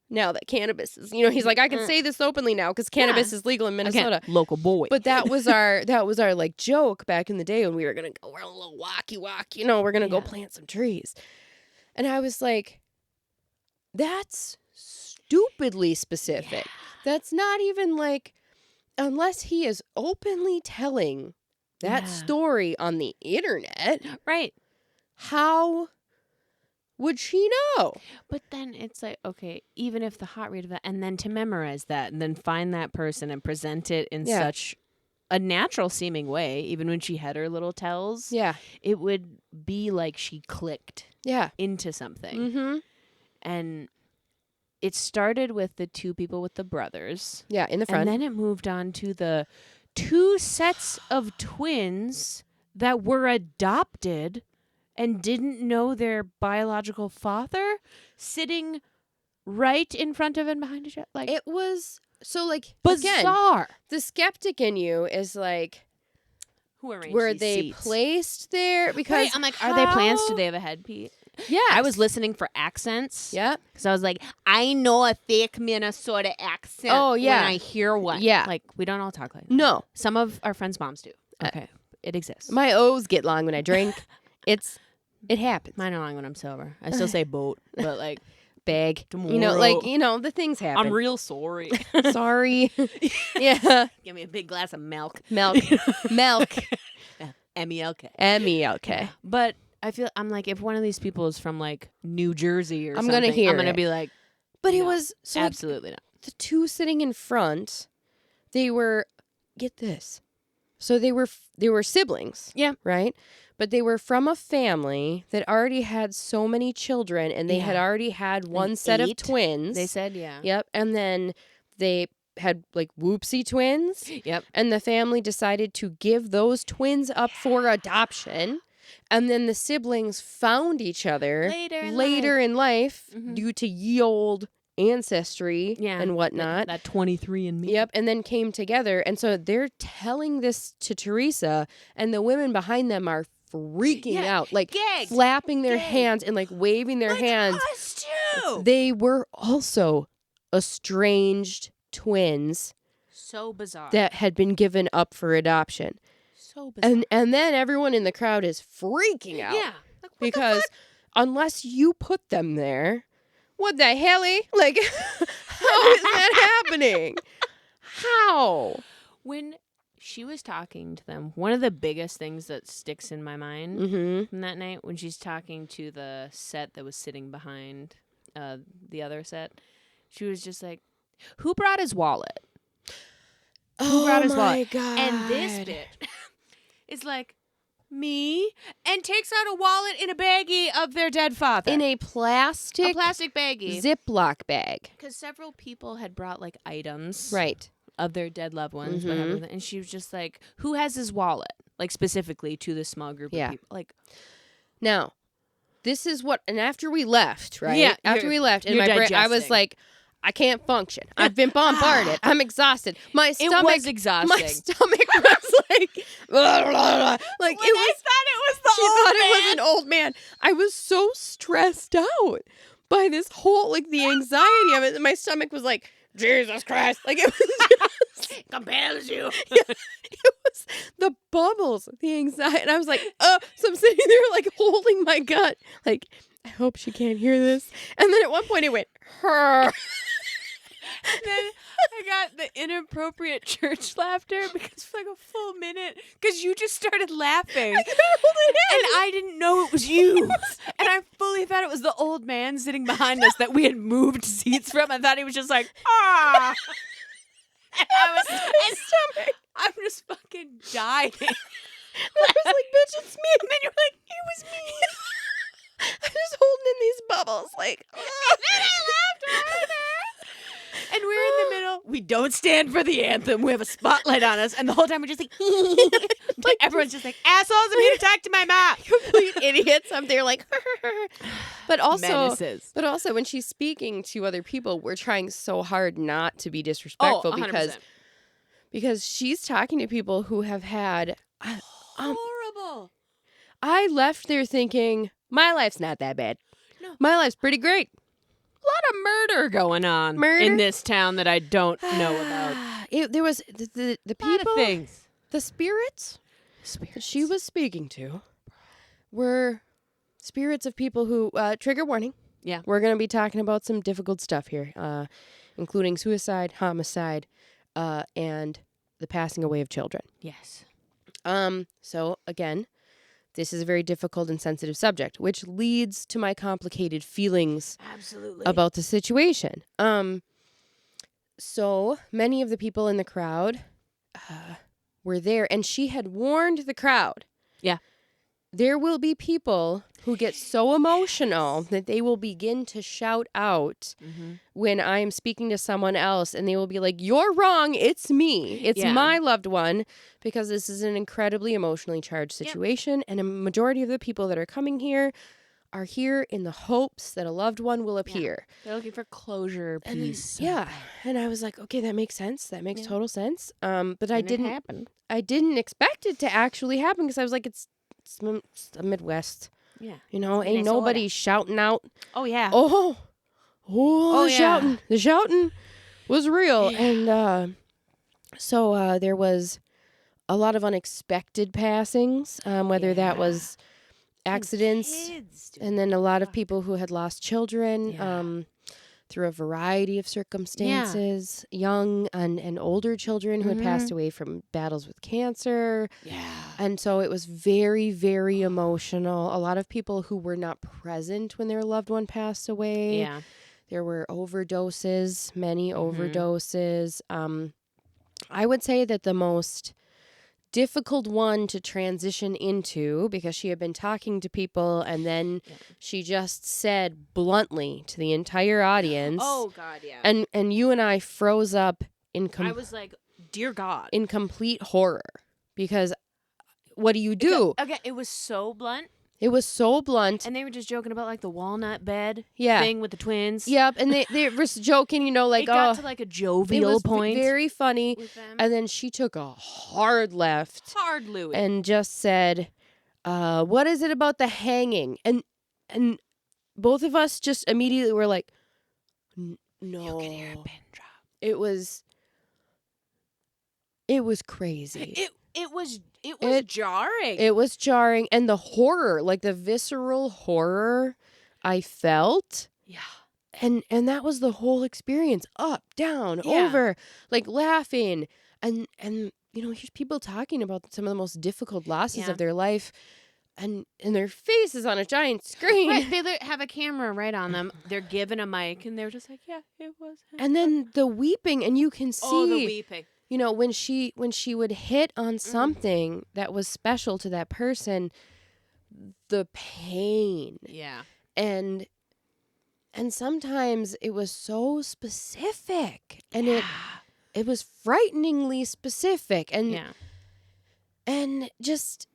Now that cannabis is, he's like, I can say this openly now because cannabis is legal in Minnesota. Local boy. But that was our like joke back in the day when we were going to go, we're a little walk, we're going to go plant some trees. And I was like, that's stupidly specific. Yeah. That's not even like, unless he is openly telling that story on the internet. Right. How would she know? But then it's like, okay, even if the hot rate of that, and then to memorize that, and then find that person and present it in such a natural seeming way, even when she had her little tells, it would be like she clicked into something. Mm-hmm. And it started with the two people with the brothers. Yeah, in the front. And then it moved on to the two sets of twins that were adopted and didn't know their biological father sitting right in front of and behind each other. Like, it was so like bizarre. Again, the skeptic in you is like, who arranged were these they seats? Placed there? Because I'm like, are they plants? Do they have a headpiece? Yeah, I was listening for accents. Yeah, because I was like, I know a thick Minnesota accent. Oh yeah, when I hear one. Yeah, like we don't all talk like that. No, some of our friends' moms do. Okay, it exists. My O's get long when I drink. It happens. Mine are long when I'm sober. I still say boat, but like bag. Tomorrow. The things happen. I'm real sorry. Sorry. Yeah. Give me a big glass of milk. Milk. M-E-L-K. M-E-L-K. But I'm like, if one of these people is from like New Jersey or something, I'm gonna be like, but it was so absolutely not. The two sitting in front, they were, get this. So they were siblings. Yeah. Right? But they were from a family that already had so many children, and they had already had one set of twins. They said, yeah. Yep. And then they had like whoopsie twins. Yep. And the family decided to give those twins up for adoption. And then the siblings found each other later in life due to ye old ancestry and whatnot. That 23andMe. Yep. And then came together. And so they're telling this to Theresa, and the women behind them are freaking out, like gagged, flapping their hands and like waving their hands. Us too. They were also estranged twins. So bizarre. That had been given up for adoption. So bizarre. And then everyone in the crowd is freaking out. Yeah. Like, because unless you put them there, what the helly? Like, how is that happening? How? When she was talking to them, one of the biggest things that sticks in my mind from that night, when she's talking to the set that was sitting behind the other set, she was just like, who brought his wallet? Who brought his wallet? God. And this bit is like, me, and takes out a wallet in a baggie of their dead father. In a plastic baggie. Ziploc bag. Because several people had brought like items. Right. Of their dead loved ones, whatever. And she was just like, who has his wallet? Like specifically to this small group of people. Like, now, this is what, and after we left, right? Yeah. After we left, in my brain, I was like, I can't function. I've been bombarded. I'm exhausted. My stomach. It was exhausting. My stomach was like, blah, blah, blah. Like when I thought it was the she old thought man. it was an old man. I was so stressed out by this whole, like, the anxiety of it. And my stomach was like, Jesus Christ. Like, it was just compels you. Yeah, it was the bubbles, the anxiety. And I was like, so I'm sitting there like holding my gut. Like, I hope she can't hear this. And then at one point it went, her. And then I got the inappropriate church laughter because for like a full minute, because you just started laughing. I couldn't hold it in. And I didn't know it was you. And I fully thought it was the old man sitting behind us that we had moved seats from. I thought he was just like, ah. And I'm just fucking dying. I was like, bitch, it's me. And then you're like, it was me. I'm just holding in these bubbles. Like, and then I laughed harder. And we're in the middle. We don't stand for the anthem. We have a spotlight on us. And the whole time we're just like, everyone's just like, assholes, I'm here to talk to my mom. Complete idiots up there like, but also when she's speaking to other people, we're trying so hard not to be disrespectful because she's talking to people who have had horrible. I left there thinking, my life's not that bad. No. My life's pretty great. A lot of murder going on in this town that I don't know about. There was the people, a lot of things. The spirits that she was speaking to were spirits of people who, trigger warning. Yeah. We're going to be talking about some difficult stuff here, including suicide, homicide, and the passing away of children. Yes. So again, this is a very difficult and sensitive subject, which leads to my complicated feelings about the situation. So many of the people in the crowd were there, and she had warned the crowd. Yeah. There will be people who get so emotional that they will begin to shout out when I'm speaking to someone else, and they will be like, "You're wrong. It's me. It's my loved one," because this is an incredibly emotionally charged situation. And a majority of the people that are coming here are here in the hopes that a loved one will appear. They're looking for closure, peace. And I was like, okay, that makes sense. That makes total sense. But I didn't happen. I didn't expect it to actually happen because I was like, it's the Midwest. Yeah. You know, ain't nobody shouting out. Oh, yeah. Shouting. The shouting was real. Yeah. And so there was a lot of unexpected passings, whether that was accidents and then a lot of people who had lost children through a variety of circumstances, young and older children who had passed away from battles with cancer. Yeah. And so it was very, very emotional. A lot of people who were not present when their loved one passed away. Yeah. There were overdoses, many overdoses. I would say that the most difficult one to transition into, because she had been talking to people and then she just said bluntly to the entire audience. Oh, God, yeah. And you and I froze up I was like, dear God. In complete horror. Because what do you do? Okay, it was so blunt. It was so blunt. And they were just joking about, like, the walnut bed thing with the twins. Yep, and they were joking, you know, like, it got to, like, a jovial point. Very funny. And then she took a hard left. Hard Louie. And just said, what is it about the hanging? And both of us just immediately were like, no. You can hear a pin drop. It was crazy. It was jarring. It was jarring. And the horror, like the visceral horror I felt. Yeah. And that was the whole experience. Up, down, over, like laughing. And you know, here's people talking about some of the most difficult losses of their life. And their faces on a giant screen. Right, they have a camera right on them. They're given a mic, and they're just like, yeah, it was. And then the weeping, and you can see. Oh, the weeping. You know, when she would hit on something that was special to that person, the pain. Yeah. And sometimes it was so specific. And it was frighteningly specific. And just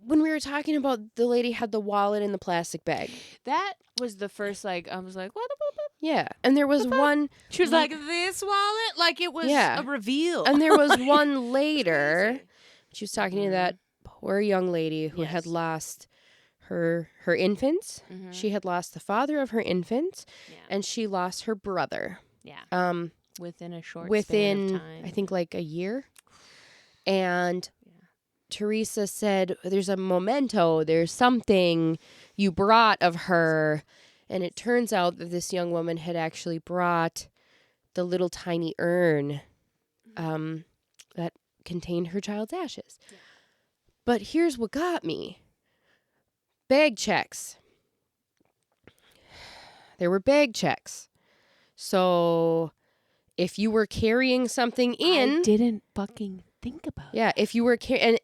when we were talking about the lady had the wallet in the plastic bag. That was the first, like, I was like, what? Yeah. And there was one. She was like, this wallet? Like it was a reveal. And there was one later. She was talking to that poor young lady who had lost her infants. She had lost the father of her infants. Yeah. And she lost her brother. Yeah. Within a short span of time. I think like a year. And Theresa said, there's a memento, there's something you brought of her. And it turns out that this young woman had actually brought the little tiny urn that contained her child's ashes. Yeah. But here's what got me. Bag checks. There were bag checks. So if you were carrying something in... I didn't fucking think about it. Yeah, if you were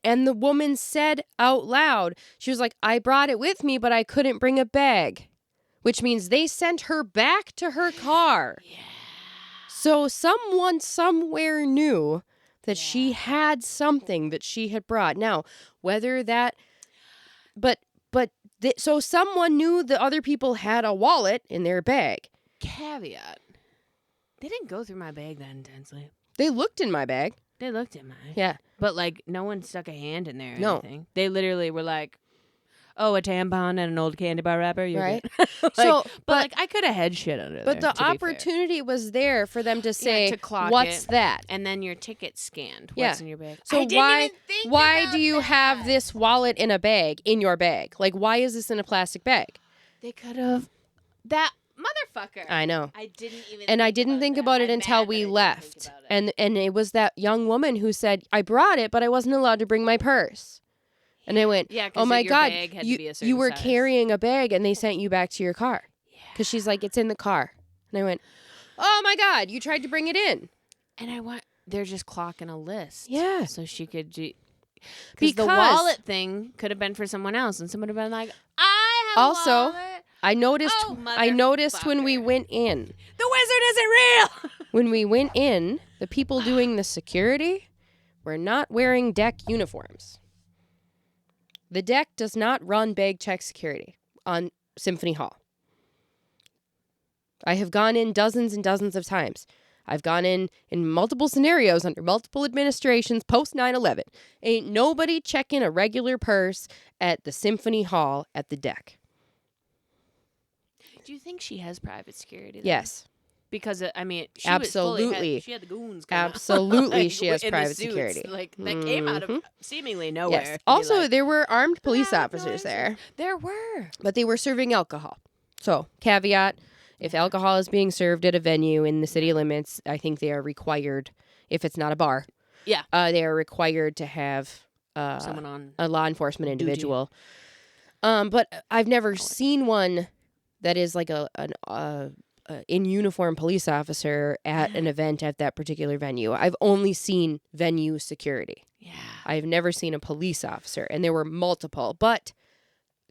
and the woman said out loud, she was like, I brought it with me, but I couldn't bring a bag. Which means they sent her back to her car. Yeah. So someone somewhere knew that she had something that she had brought. Now, whether that, so someone knew the other people had a wallet in their bag. Caveat. They didn't go through my bag that intensely. They looked in my bag. They looked at mine. Yeah. But, like, no one stuck a hand in there or No. anything. They literally were like, oh, a tampon and an old candy bar wrapper? You're Right. Like, but I could have had shit under there. But the opportunity was there for them to say, to clock what's it, that? and then your ticket scanned. Yeah. What's in your bag? So why do you have this wallet in a bag, in your bag? Like, why is this in a plastic bag? They could have. That motherfucker. I know. I didn't even And I didn't think about it until we left. And it was that young woman who said, I brought it, but I wasn't allowed to bring my purse. And I went, oh my God, you were carrying a bag and they sent you back to your car. Because she's like, it's in the car. And I went, oh my God, you tried to bring it in. And they're just clocking a list. Yeah. So she could, because the wallet thing could have been for someone else. And someone would have been like, I have a wallet. I noticed when we went in. The wizard isn't real. When we went in, the people doing the security were not wearing deck uniforms. The deck does not run bag check security on Symphony Hall. I have gone in dozens and dozens of times. I've gone in multiple scenarios under multiple administrations post 9/11. Ain't nobody checking a regular purse at the Symphony Hall at the deck. Do you think she has private security? Yes. Because, I mean, she absolutely. She had the goons. Absolutely, she has private security. Like, that came out of seemingly nowhere. Yes. Also, there were armed police officers there. There were. But they were serving alcohol. So, caveat, if alcohol is being served at a venue in the city limits, I think they are required, if it's not a bar, they are required to have someone on a law enforcement individual. But I've never seen one that is like an in uniform police officer at an event at that particular venue. I've only seen venue security. Yeah. I've never seen a police officer, and there were multiple. But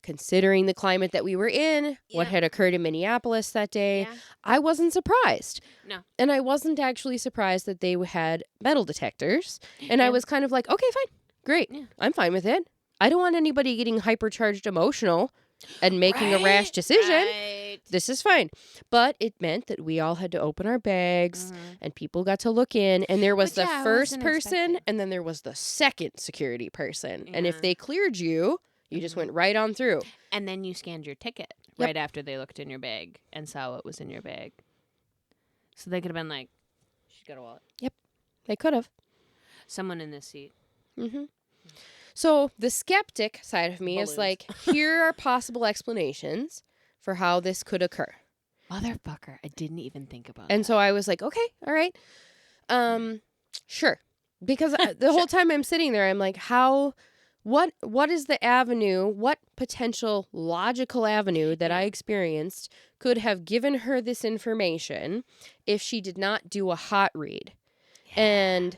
considering the climate that we were in, what had occurred in Minneapolis that day, I wasn't surprised. No. And I wasn't actually surprised that they had metal detectors. And I was kind of like, okay, fine, great. Yeah. I'm fine with it. I don't want anybody getting hypercharged emotional and making a rash decision. Right. This is fine. But it meant that we all had to open our bags and people got to look in. And there was the first person and then there was the second security person. Yeah. And if they cleared you, you just went right on through. And then you scanned your ticket right after they looked in your bag and saw what was in your bag. So they could have been like, she's got a wallet. Yep. They could have. Someone in this seat. Mm-hmm. So the skeptic side of me is like, here are possible explanations for how this could occur. Motherfucker, I didn't even think about that. And so I was like, okay, all right. Sure. Because the whole time I'm sitting there, I'm like, what is the avenue, what potential logical avenue that I experienced could have given her this information if she did not do a hot read? Yeah.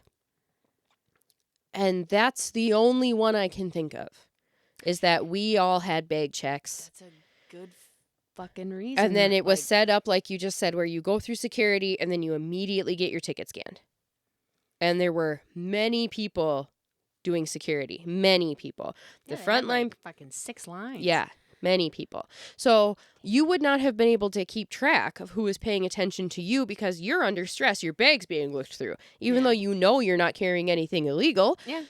And that's the only one I can think of, is that we all had bag checks. That's a good fucking reason. And then it was set up like you just said, where you go through security and then you immediately get your ticket scanned. And there were many people doing security. Many people. The front line. Fucking 6 lines. Yeah. Many people. So you would not have been able to keep track of who is paying attention to you because you're under stress. Your bag's being looked through. Even though you know you're not carrying anything illegal. Yeah.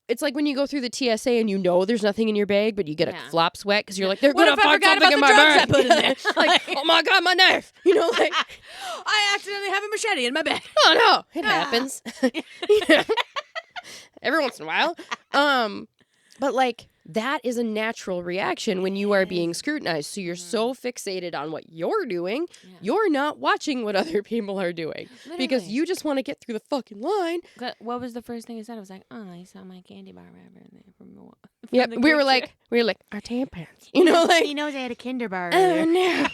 It's like when you go through the TSA and you know there's nothing in your bag, but you get a flop sweat because you're like, they're going to find something in my bag. I put in there? Like, oh my God, my knife. You know, like. I accidentally have a machete in my bag. Oh no, it happens. Every once in a while. But like, that is a natural reaction when you are being scrutinized. So you're so fixated on what you're doing, you're not watching what other people are doing. Literally. Because you just want to get through the fucking line. What was the first thing I said? I was like, oh, I saw my candy bar wrapper in there from the we were like, our tampons. You know, like. He knows I had a Kinder bar. Oh, no.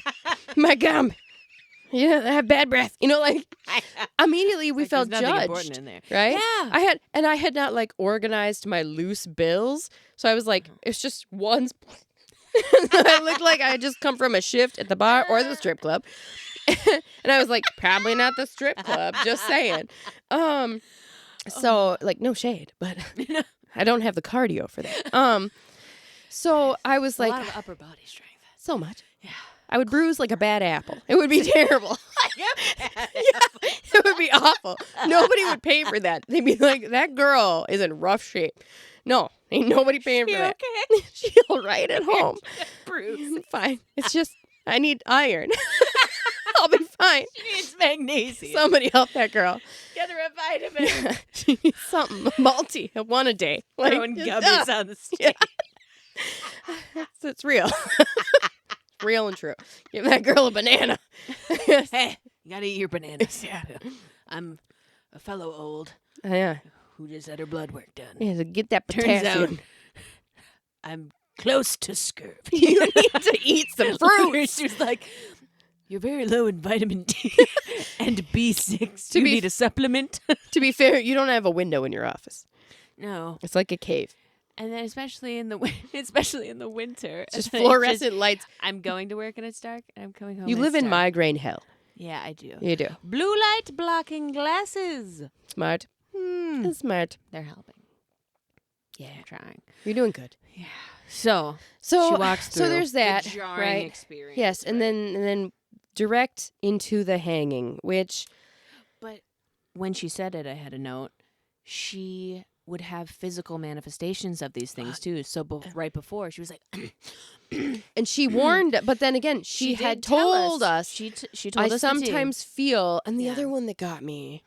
My gum. Yeah, I have bad breath. You know, like, immediately we felt judged. In there. Right? Yeah. I had not, like, organized my loose bills. So I was like, it's just one. I looked like I had just come from a shift at the bar or the strip club. And I was like, probably not the strip club, just saying. So like no shade, but I don't have the cardio for that. So I was like, a lot of upper body strength. So much. Yeah. I would bruise like a bad apple. It would be terrible. It would be awful. Nobody would pay for that. They'd be like, that girl is in rough shape. No, ain't nobody paying for that. Okay? She'll right at home. Bruise. Fine. It's just, I need iron. I'll be fine. She needs magnesium. Somebody help that girl. Get her a vitamin. She needs something. A multi. One a day. Like, Throwing gummies on the street. It's real. Real and true. Give that girl a banana. Hey, you gotta eat your bananas. Yeah. I'm a fellow old who just had her blood work done. Yeah, to get that Turns potassium. out I'm close to scurvy. You need to eat some fruit. She was like, you're very low in vitamin D and B6. Do you need a supplement? To be fair, you don't have a window in your office. No. It's like a cave. And then especially in the winter. It's just fluorescent lights. I'm going to work and it's dark and I'm coming home. You live in migraine hell. Yeah, I do. You do. Blue light blocking glasses. Smart. Smart. They're helping. Yeah, I'm trying. You're doing good. Yeah. So she walks through. So there's that. The jarring right? experience. Yes, and then direct into the hanging, which. But when she said it, I had a note. She would have physical manifestations of these things too. So right before, she was like, and she warned. But then again, she had told us. She told us. I sometimes feel, and the other one that got me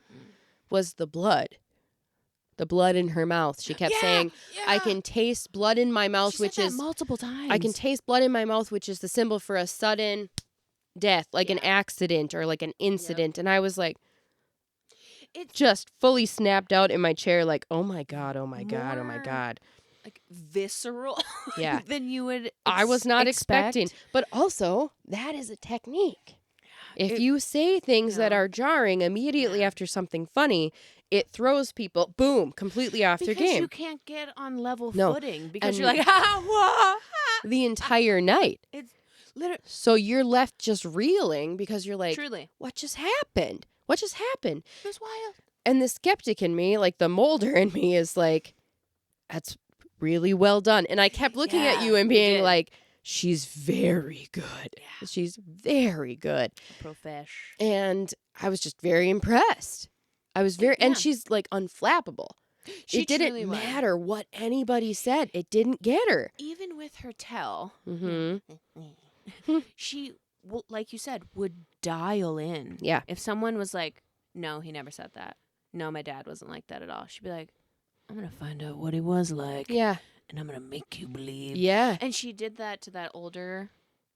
was the blood. The blood in her mouth. She kept saying, I can taste blood in my mouth, she which said is that multiple times. I can taste blood in my mouth, which is the symbol for a sudden death, like an accident or like an incident. And I was like, it just fully snapped out in my chair, like, oh my God, oh my God, oh my God. Like visceral Yeah. than you would I was not expecting. But also, that is a technique. If you say things that are jarring immediately after something funny, it throws people, boom, completely off their game. Because you can't get on level footing because you're like, the entire night. It's literally. So you're left just reeling because you're like, Truly. What just happened? What just happened? It was wild. And the skeptic in me, like the molder in me, is like, that's really well done. And I kept looking at you and being like, she's very good. Yeah. She's very good. Profesh. And I was just very impressed. I was very, and she's like unflappable. It didn't matter what anybody said. It didn't get her. Even with her tell, she, like you said, would dial in. Yeah. If someone was like, no, he never said that. No, my dad wasn't like that at all. She'd be like, I'm going to find out what he was like. Yeah. And I'm going to make you believe. Yeah. And she did that to that older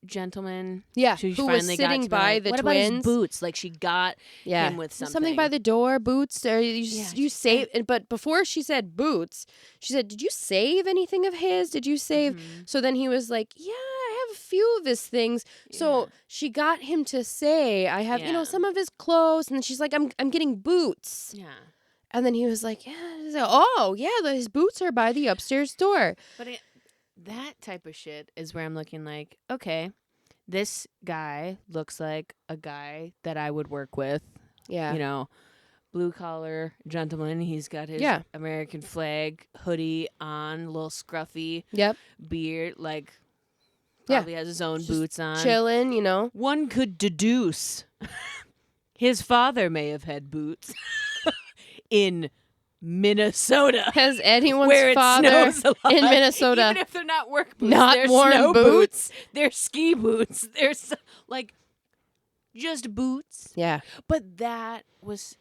gentleman. Yeah. Who was sitting by the what twins. About his boots? Like she got him with something. Something by the door, boots. Or you save. But before she said boots, she said, did you save anything of his? Did you save? So then he was like, yeah, I have a few of his things. Yeah. So she got him to say, I have, some of his clothes. And then she's like, I'm getting boots. Yeah. And then he was like, his boots are by the upstairs door. But that type of shit is where I'm looking like, okay, this guy looks like a guy that I would work with. Yeah. Blue collar gentleman. He's got his American flag hoodie on, a little scruffy beard, like probably has his own just boots on. Chilling, One could deduce his father may have had boots in Minnesota. Has anyone's father in Minnesota, even if they're not work boots, not they're worn snow boots, they're ski boots, they're just boots. Yeah. But that was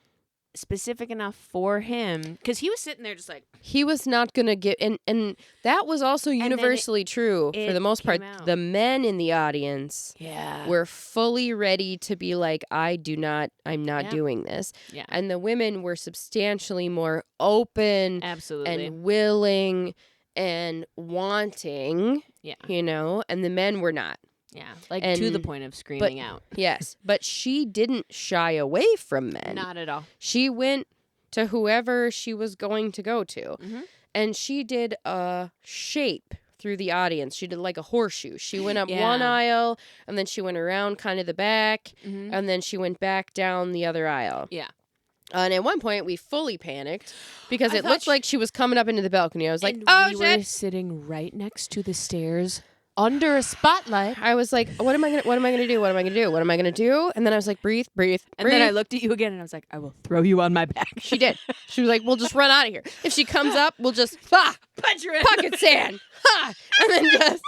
specific enough for him because he was sitting there just like he was not gonna get and that was also universally true for the most part. The men in the audience were fully ready to be like, I'm not doing this. Yeah. And the women were substantially more open and willing and wanting. Yeah. And the men were not. Yeah, to the point of screaming out. Yes, but she didn't shy away from men. Not at all. She went to whoever she was going to go to. And she did a shape through the audience. She did like a horseshoe. She went up one aisle, and then she went around kind of the back, and then she went back down the other aisle. Yeah. And at one point, we fully panicked because it looked like she was coming up into the balcony. I was like, we were sitting right next to the stairs under a spotlight. I was like, what am I gonna do? What am I gonna do? And then I was like, breathe. And then I looked at you again and I was like, I will throw you on my back. She did. She was like, we'll just run out of here. If she comes up, we'll just punch her in pocket sand. And then just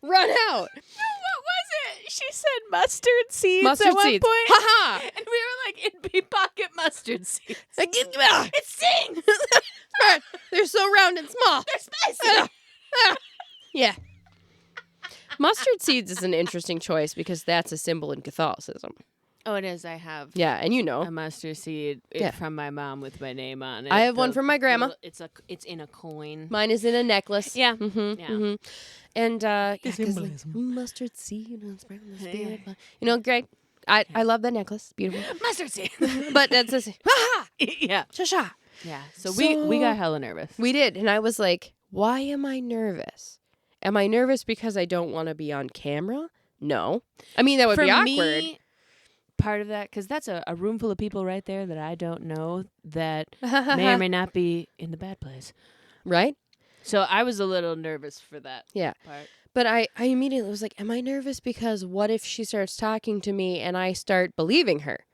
run out. What was it? She said mustard seeds Mustard at one seeds. point. Ha-ha. And we were like, it'd be pocket mustard seeds. Like, it stings. They're so round and small. They're spicy. Yeah. Mustard seeds is an interesting choice because that's a symbol in Catholicism. Oh, it is. I have. Yeah, and you know. A mustard seed from my mom with my name on it. I have one from my grandma. It's in a coin. Mine is in a necklace. Yeah. Mm-hmm. Yeah. Mm-hmm. And symbolism. Mustard seed. You know, great. I love that necklace. Beautiful. Mustard seed. But that's a ha-ha. Yeah. Sha-sha. Yeah. So we got hella nervous. We did. And I was like, why am I nervous? Am I nervous because I don't want to be on camera? No. I mean, that would be awkward. Me, part of that, because that's a room full of people right there that I don't know that may or may not be in the bad place. Right? So I was a little nervous for that part. But I immediately was like, am I nervous because what if she starts talking to me and I start believing her?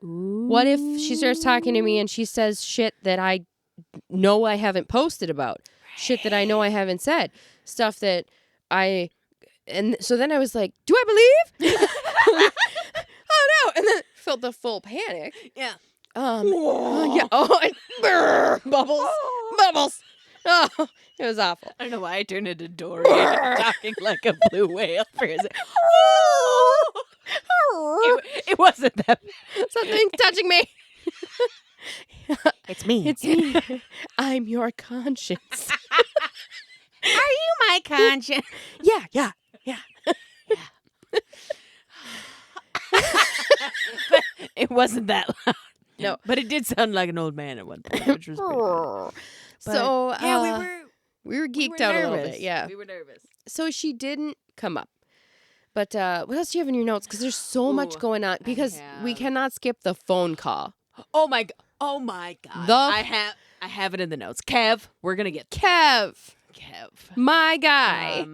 Ooh. What if she starts talking to me and she says shit that I know I haven't posted about? Right. Shit that I know I haven't said. Stuff that and so then I was like, do I believe? Oh no. And then felt the full panic. Yeah. Yeah. Oh, bubbles. Oh, it was awful. I don't know why I turned into Dory talking like a blue whale for a second. It wasn't that bad. Something's touching me. It's me. It's me. I'm your conscience. Are you my conscience? Yeah. But it wasn't that loud. No. But it did sound like an old man at one point, which was pretty funny. So, we were we geeked were out nervous. a little bit. Yeah. We were nervous. So she didn't come up. But what else do you have in your notes? Because there's so much going on. Because we cannot skip the phone call. Oh my god. I have it in the notes. Kev, we're gonna get Kev, my guy.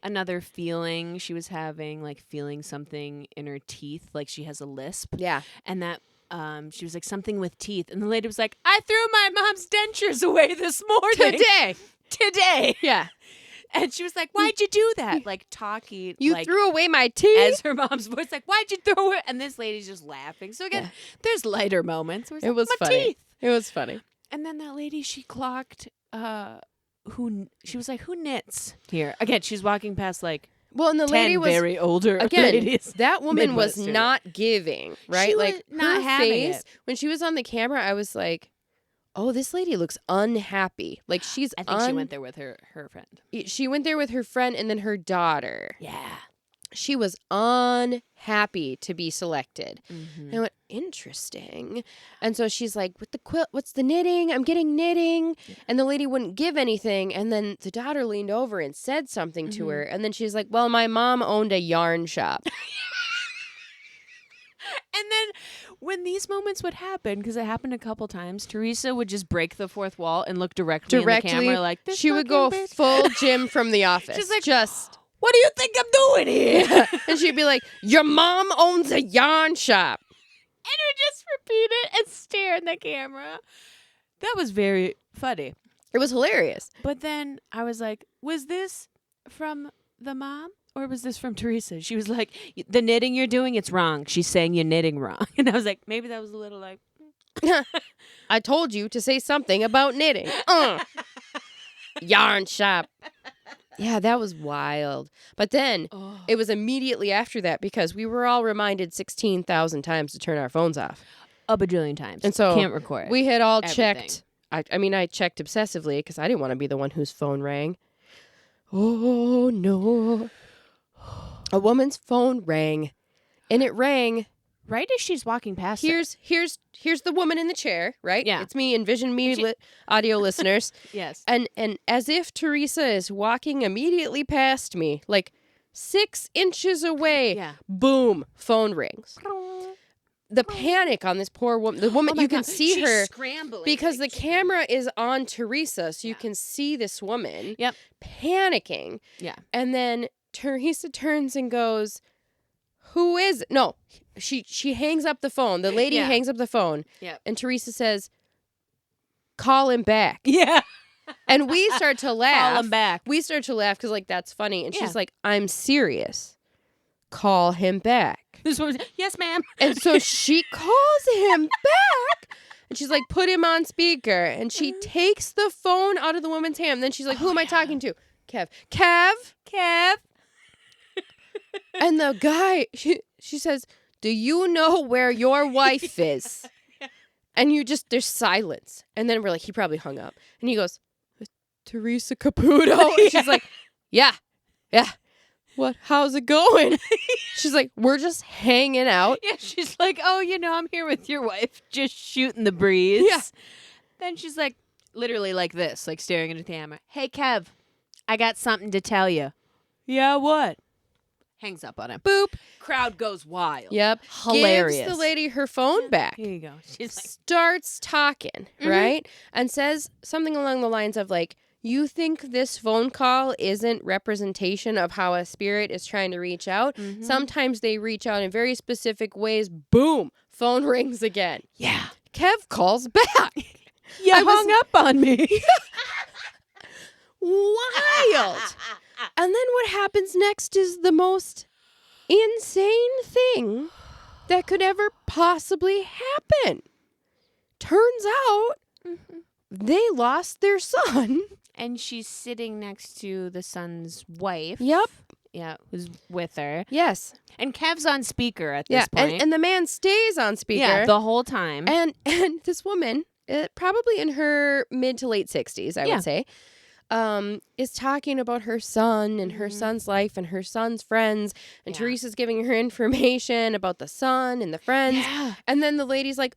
Another feeling she was having, like feeling something in her teeth, like she has a lisp. Yeah, and that she was like something with teeth, and the lady was like, "I threw my mom's dentures away this morning today." Yeah. And she was like, "Why'd you do that?" Like talking, you threw away my teeth. As her mom's voice, like, "Why'd you throw it?" And this lady's just laughing. So again, there's lighter moments. It was funny. Teeth. It was funny. And then that lady, she clocked. She was like, "Who knits here?" Again, she's walking past like. Well, and the 10 lady was very older. Again, ladies, that woman was not giving. Right, she like was not her having face it. when she was on the camera. I was like, oh, this lady looks unhappy. Like she's. I think she went there with her friend. She went there with her friend and then her daughter. Yeah. She was unhappy to be selected. Mm-hmm. And I went, interesting. And so she's like, with the quilt, what's the knitting? I'm getting knitting. Yeah. And the lady wouldn't give anything. And then the daughter leaned over and said something to her. And then she's like, well, my mom owned a yarn shop. And then when these moments would happen, because it happened a couple times, Theresa would just break the fourth wall and look directly in the camera like this. She would go bitch. full Jim from The Office. She's like, just, what do you think I'm doing here? Yeah. And she'd be like, your mom owns a yarn shop. And would just repeat it and stare in the camera. That was very funny. It was hilarious. But then I was like, was this from the mom? Or was this from Theresa? She was like, the knitting you're doing, it's wrong. She's saying you're knitting wrong. And I was like, maybe that was a little like... I told you to say something about knitting. Yarn shop. Yeah, that was wild. But then it was immediately after that because we were all reminded 16,000 times to turn our phones off. A bajillion times. And so can't record. We had all everything. checked. I checked obsessively because I didn't want to be the one whose phone rang. Oh, no. A woman's phone rang. And it rang right as she's walking past here's the woman in the chair, right? Yeah. It's me, envision me, audio listeners. Yes. And as if Theresa is walking immediately past me, like 6 inches away, boom, phone rings. The panic on this poor woman. The woman, you can see she's her scrambling because the camera is on Theresa, so you can see this woman panicking. Yeah. And then Theresa turns and goes, "Who is it?" No, she hangs up the phone. The lady hangs up the phone. Yeah. And Theresa says, "Call him back." Yeah. And we start to laugh. Call him back. We start to laugh because, like, that's funny. And she's like, "I'm serious. Call him back." This woman, yes, ma'am. And so she calls him back. And she's like, "Put him on speaker." And she takes the phone out of the woman's hand. And then she's like, "Who am I talking to?" "Kev." "Kev." And the guy, she says, "Do you know where your wife is?" And there's silence. And then we're like, he probably hung up. And he goes, "Theresa Caputo." And she's like, yeah. "What? How's it going?" She's like, "We're just hanging out." Yeah, she's like, "Oh, I'm here with your wife, just shooting the breeze." Yeah. Then she's like, literally like this, like staring into the camera. "Hey, Kev, I got something to tell you." "Yeah, what?" Hangs up on him. Boop. Crowd goes wild. Yep. Hilarious. Gives the lady her phone back. Here you go. She's like, Starts talking, right? And says something along the lines of like, "You think this phone call isn't representation of how a spirit is trying to reach out? Sometimes they reach out in very specific ways." Boom. Phone rings again. yeah. Kev calls back. You hung up on me. Wild. And then what happens next is the most insane thing that could ever possibly happen. Turns out they lost their son. And she's sitting next to the son's wife. Yep. Yeah, who's with her. Yes. And Kev's on speaker at this Yeah. point. And the man stays on speaker. Yeah, the whole time. And this woman, probably in her mid to late 60s, I would say, is talking about her son and her son's life and her son's friends. And Theresa's giving her information about the son and the friends. Yeah. And then the lady's like,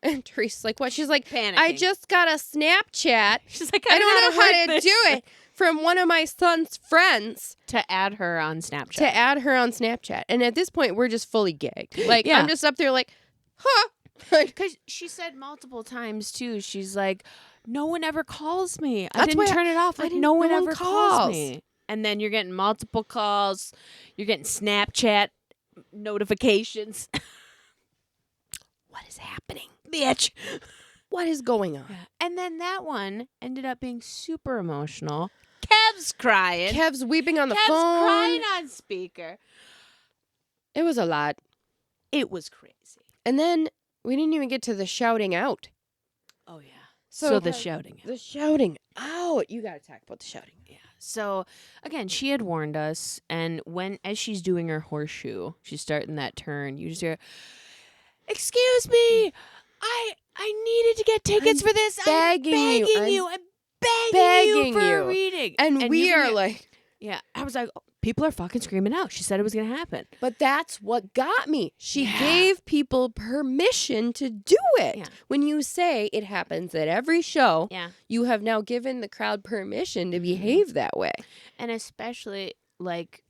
and Theresa's like, "What?" She's like, panicking. "I just got a Snapchat." She's like, I don't know how to do it from one of my son's friends to add her on Snapchat. And at this point, we're just fully gagged. Like, Yeah. I'm just up there like, huh? Because she said multiple times, too, she's like, "No one ever calls me. I didn't turn it off. Like, no one ever calls me." And then you're getting multiple calls. You're getting Snapchat notifications. What is happening? Bitch. What is going on? And then that one ended up being super emotional. Kev's crying. Kev's weeping on the Kev's phone. crying on speaker. It was a lot. It was crazy. And then we didn't even get to the shouting out. Oh, yeah. So the shouting. The shouting out. You got to talk about the shouting. Yeah. So, again, she had warned us, and as she's doing her horseshoe, she's starting that turn, you just hear, "Excuse me, I needed to get tickets for this. I'm begging you. I'm begging you for a reading." And we are like... Yeah. I was like, people are fucking screaming out. She said it was going to happen. But that's what got me. She gave people permission to do it. Yeah. When you say it happens at every show, Yeah. you have now given the crowd permission to behave that way. And especially, like,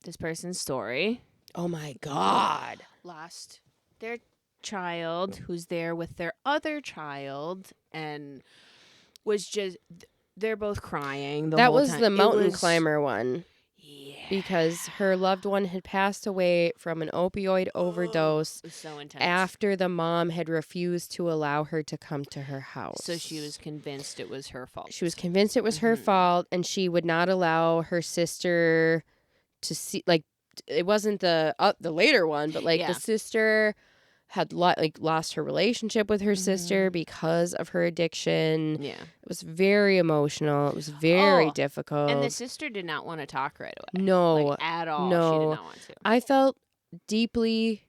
this person's story. Oh, my God. Lost their child, who's there with their other child, and was just... They're both crying the that whole was time. the mountain climber one. Yeah. Because her loved one had passed away from an opioid overdose It was so intense. after the mom had refused to allow her to come to her house. So she was convinced it was her fault. She was convinced it was her fault, and she would not allow her sister to see, like, it wasn't the later one, but like the sister had lost her relationship with her sister because of her addiction. Yeah. It was very emotional. It was very difficult. And the sister did not want to talk right away. No. Like, at all. No. She did not want to. I felt deeply,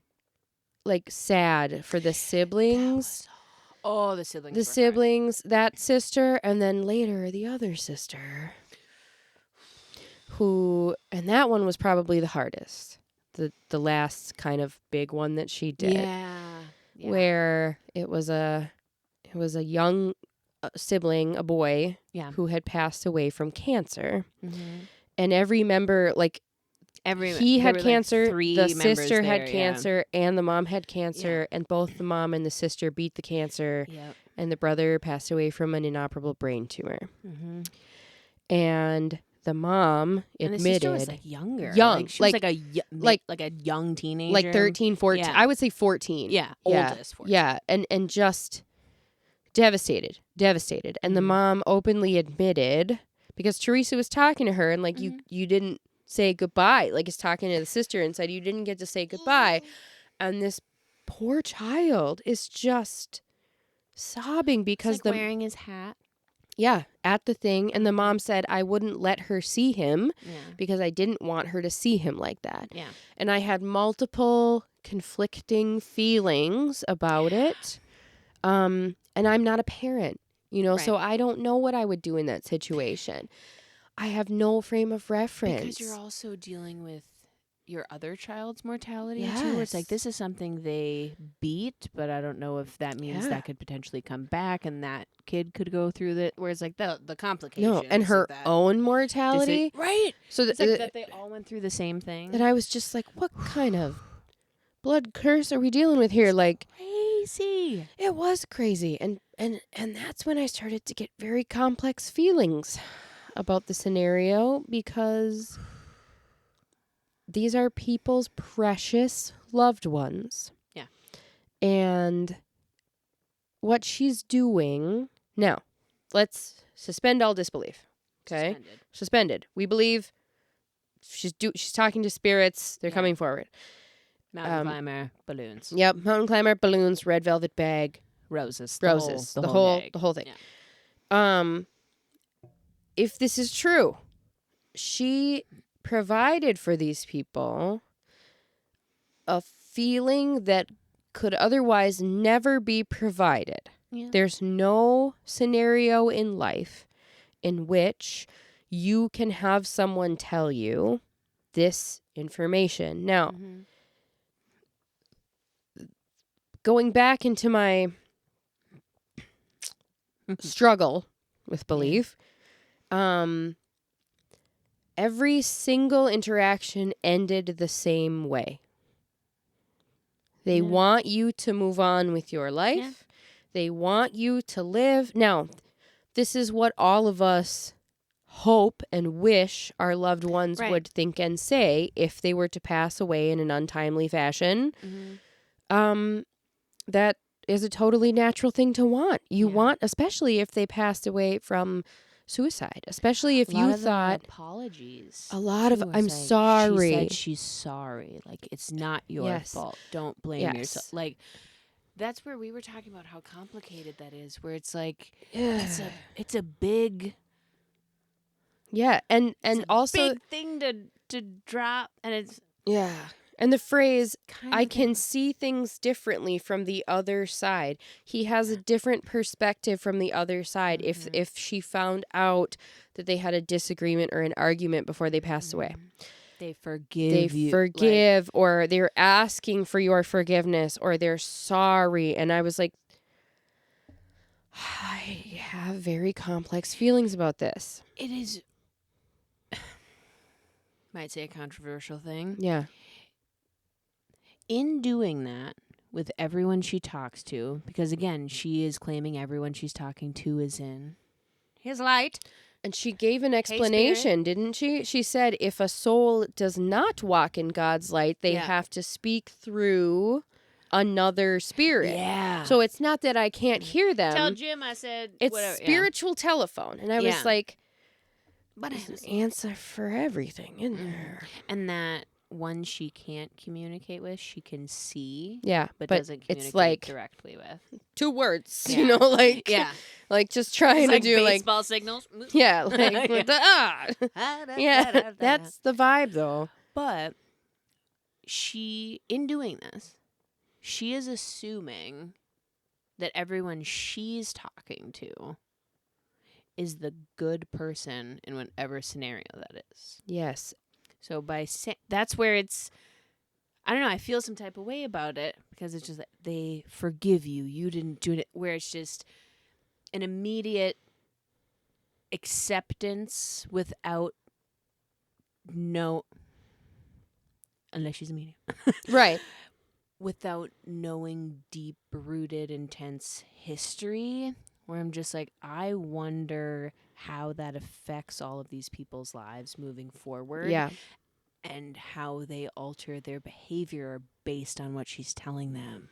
like, sad for the siblings. The siblings. The siblings, that sister, and then later the other sister. And that one was probably the hardest. the last kind of big one that she did. Yeah. Where it was a young sibling, a boy, who had passed away from cancer. Mm-hmm. And every member, like, he had cancer, like the sister had cancer, and the mom had cancer, and both the mom and the sister beat the cancer, and the brother passed away from an inoperable brain tumor. Mm-hmm. And the mom admitted, and the sister was like young, like she was like a young teenager, like 13, 14. I would say 14. Oldest 14. And just devastated. And the mom openly admitted, because Theresa was talking to her, and like you didn't say goodbye, like is talking to the sister and said you didn't get to say goodbye, and this poor child is just sobbing because it's like wearing his hat. Yeah, at the thing. And the mom said, I wouldn't let her see him because I didn't want her to see him like that. Yeah. And I had multiple conflicting feelings about it. And I'm not a parent, so I don't know what I would do in that situation. I have no frame of reference. Because you're also dealing with your other child's mortality too. It's like, this is something they beat, but I don't know if that means that could potentially come back and that kid could go through that. Whereas like the complications. No, and her own mortality. Right. So it's like that they all went through the same thing. And I was just like, what kind of blood curse are we dealing with here? Like, crazy. It was crazy. And that's when I started to get very complex feelings about the scenario, because these are people's precious loved ones. Yeah. And what she's doing... Now, let's suspend all disbelief. Okay? Suspended. We believe she's talking to spirits. They're coming forward. Mountain climber, balloons. Yep, mountain climber, balloons, red velvet bag. Roses. The whole thing. Yeah. If this is true, she provided for these people a feeling that could otherwise never be provided. Yeah. There's no scenario in life in which you can have someone tell you this information. Now, going back into my struggle with belief, every single interaction ended the same way. They want you to move on with your life. Yeah. They want you to live. Now, this is what all of us hope and wish our loved ones would think and say if they were to pass away in an untimely fashion. Mm-hmm. That is a totally natural thing to want. You want, especially if they passed away from suicide, especially if you thought apologies. A lot of I'm sorry. She said she's sorry. Like, it's not your fault. Don't blame yourself. Like, that's where we were talking about how complicated that is, where it's like it's a big and also big thing to drop, and it's and the phrase, I can see things differently from the other side. He has a different perspective from the other side. If she found out that they had a disagreement or an argument before they passed away. They forgive you. Or they're asking for your forgiveness, or they're sorry. And I was like, I have very complex feelings about this. It is, might say, a controversial thing. Yeah. In doing that with everyone she talks to, because again, she is claiming everyone she's talking to is in his light. And she gave an explanation, didn't she? She said if a soul does not walk in God's light, they have to speak through another spirit. Yeah. So it's not that I can't hear them. Tell Jim I said it's whatever, spiritual telephone. And I was like, but there's an answer for everything in there. And that one she can't communicate with, she can see, but doesn't communicate it's like directly with. 2 words, like like just trying to do baseball signals. Like that's the vibe though. But she, in doing this, she is assuming that everyone she's talking to is the good person in whatever scenario that is. Yes. So that's where it's I don't know. I feel some type of way about it because it's just like they forgive you. You didn't do it. Where it's just an immediate acceptance without unless she's a medium. Right. Without knowing deep-rooted, intense history, where I'm just like, I wonder how that affects all of these people's lives moving forward. Yeah. And how they alter their behavior based on what she's telling them.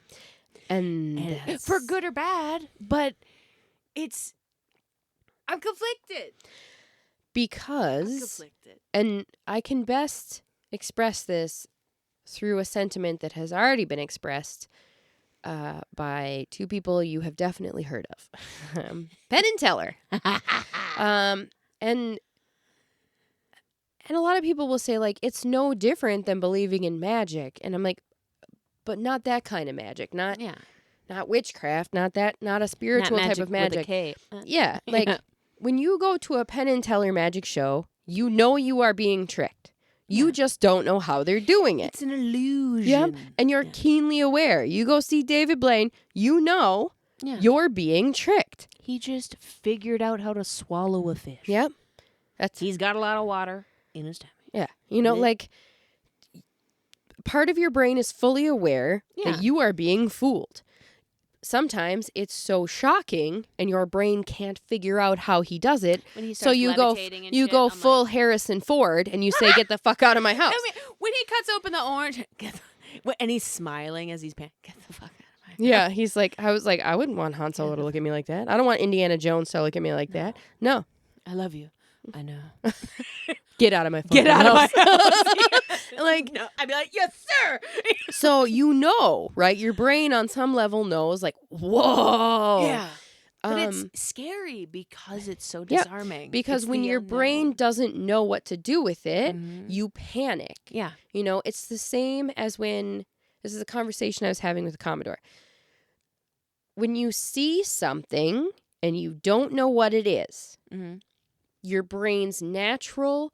And for good or bad, but I'm conflicted. Because, and I can best express this through a sentiment that has already been expressed by two people you have definitely heard of. Penn and Teller. And a lot of people will say, like, it's no different than believing in magic. And I'm like, but not that kind of magic. Not witchcraft. Not a spiritual type of magic. With a K. Yeah. Like, when you go to a Penn and Teller magic show, you know you are being tricked. You just don't know how they're doing it. It's an illusion. Yeah. And you're keenly aware. You go see David Blaine, you know you're being tricked. He just figured out how to swallow a fish. Yep. He's got a lot of water in his tummy. Yeah. You know, like, part of your brain is fully aware that you are being fooled. Sometimes it's so shocking and your brain can't figure out how he does it. So you go full Harrison Ford and you say, get the fuck out of my house. I mean, when he cuts open the orange and he's smiling as he's get the fuck out of my house. Yeah, he's like, I wouldn't want Han Solo to look at me like that. I don't want Indiana Jones to look at me like that. No. I love you. I know. Get out of my house. Get out of my house. Like, no. I'd be like, yes, sir. So you know, right? Your brain on some level knows, like, whoa. Yeah. But it's scary because it's so disarming. Because when your brain doesn't know what to do with it, you panic. Yeah. You know, it's the same as when, this is a conversation I was having with the Commodore. When you see something and you don't know what it is, your brain's natural,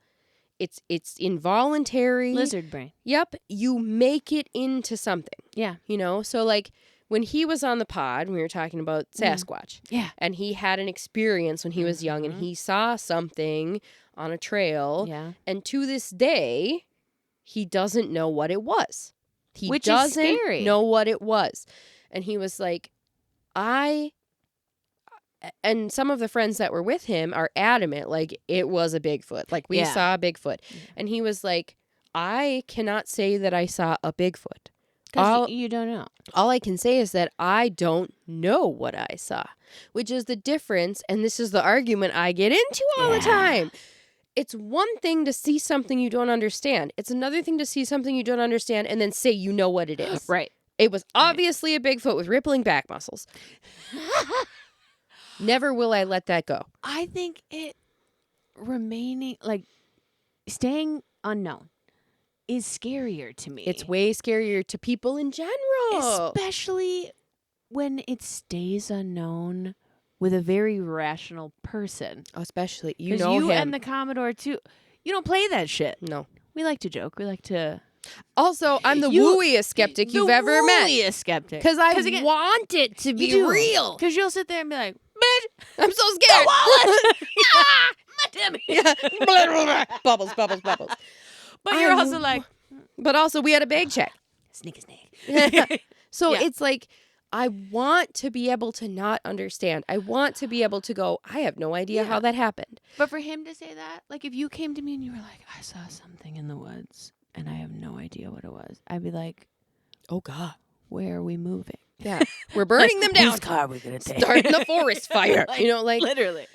it's involuntary. Lizard brain. Yep. You make it into something. Yeah. You know? So, like, when he was on the pod, we were talking about Sasquatch. Yeah. And he had an experience when he was young and he saw something on a trail. Yeah. And to this day, he doesn't know what it was. Which is scary. Know what it was. And he was like, and some of the friends that were with him are adamant, like, it was a Bigfoot. Like, we saw a Bigfoot. And he was like, I cannot say that I saw a Bigfoot. Because you don't know. All I can say is that I don't know what I saw, which is the difference. And this is the argument I get into all the time. It's one thing to see something you don't understand. It's another thing to see something you don't understand and then say you know what it is. Right. It was obviously a Bigfoot with rippling back muscles. Never will I let that go. I think it remaining, like, staying unknown is scarier to me. It's way scarier to people in general. Especially when it stays unknown with a very rational person. Oh, especially, you know you him. And the Commodore, too. You don't play that shit. No. We like to joke. We like to... Also, I'm the wooiest skeptic you've ever met. The wooiest skeptic. Because I want it to be real. Because you'll sit there and be like, bitch, I'm so scared. My tummy. Yeah. Bubbles. But you're also like... But also, we had a bag check. Snake. So it's like, I want to be able to not understand. I want to be able to go, I have no idea how that happened. But for him to say that, like, if you came to me and you were like, I saw something in the woods and I have no idea what it was, I'd be like, oh, God. Where are we moving? Yeah. We're burning them down. Whose car are we going to take? Starting the forest fire. Like, you know, like. Literally.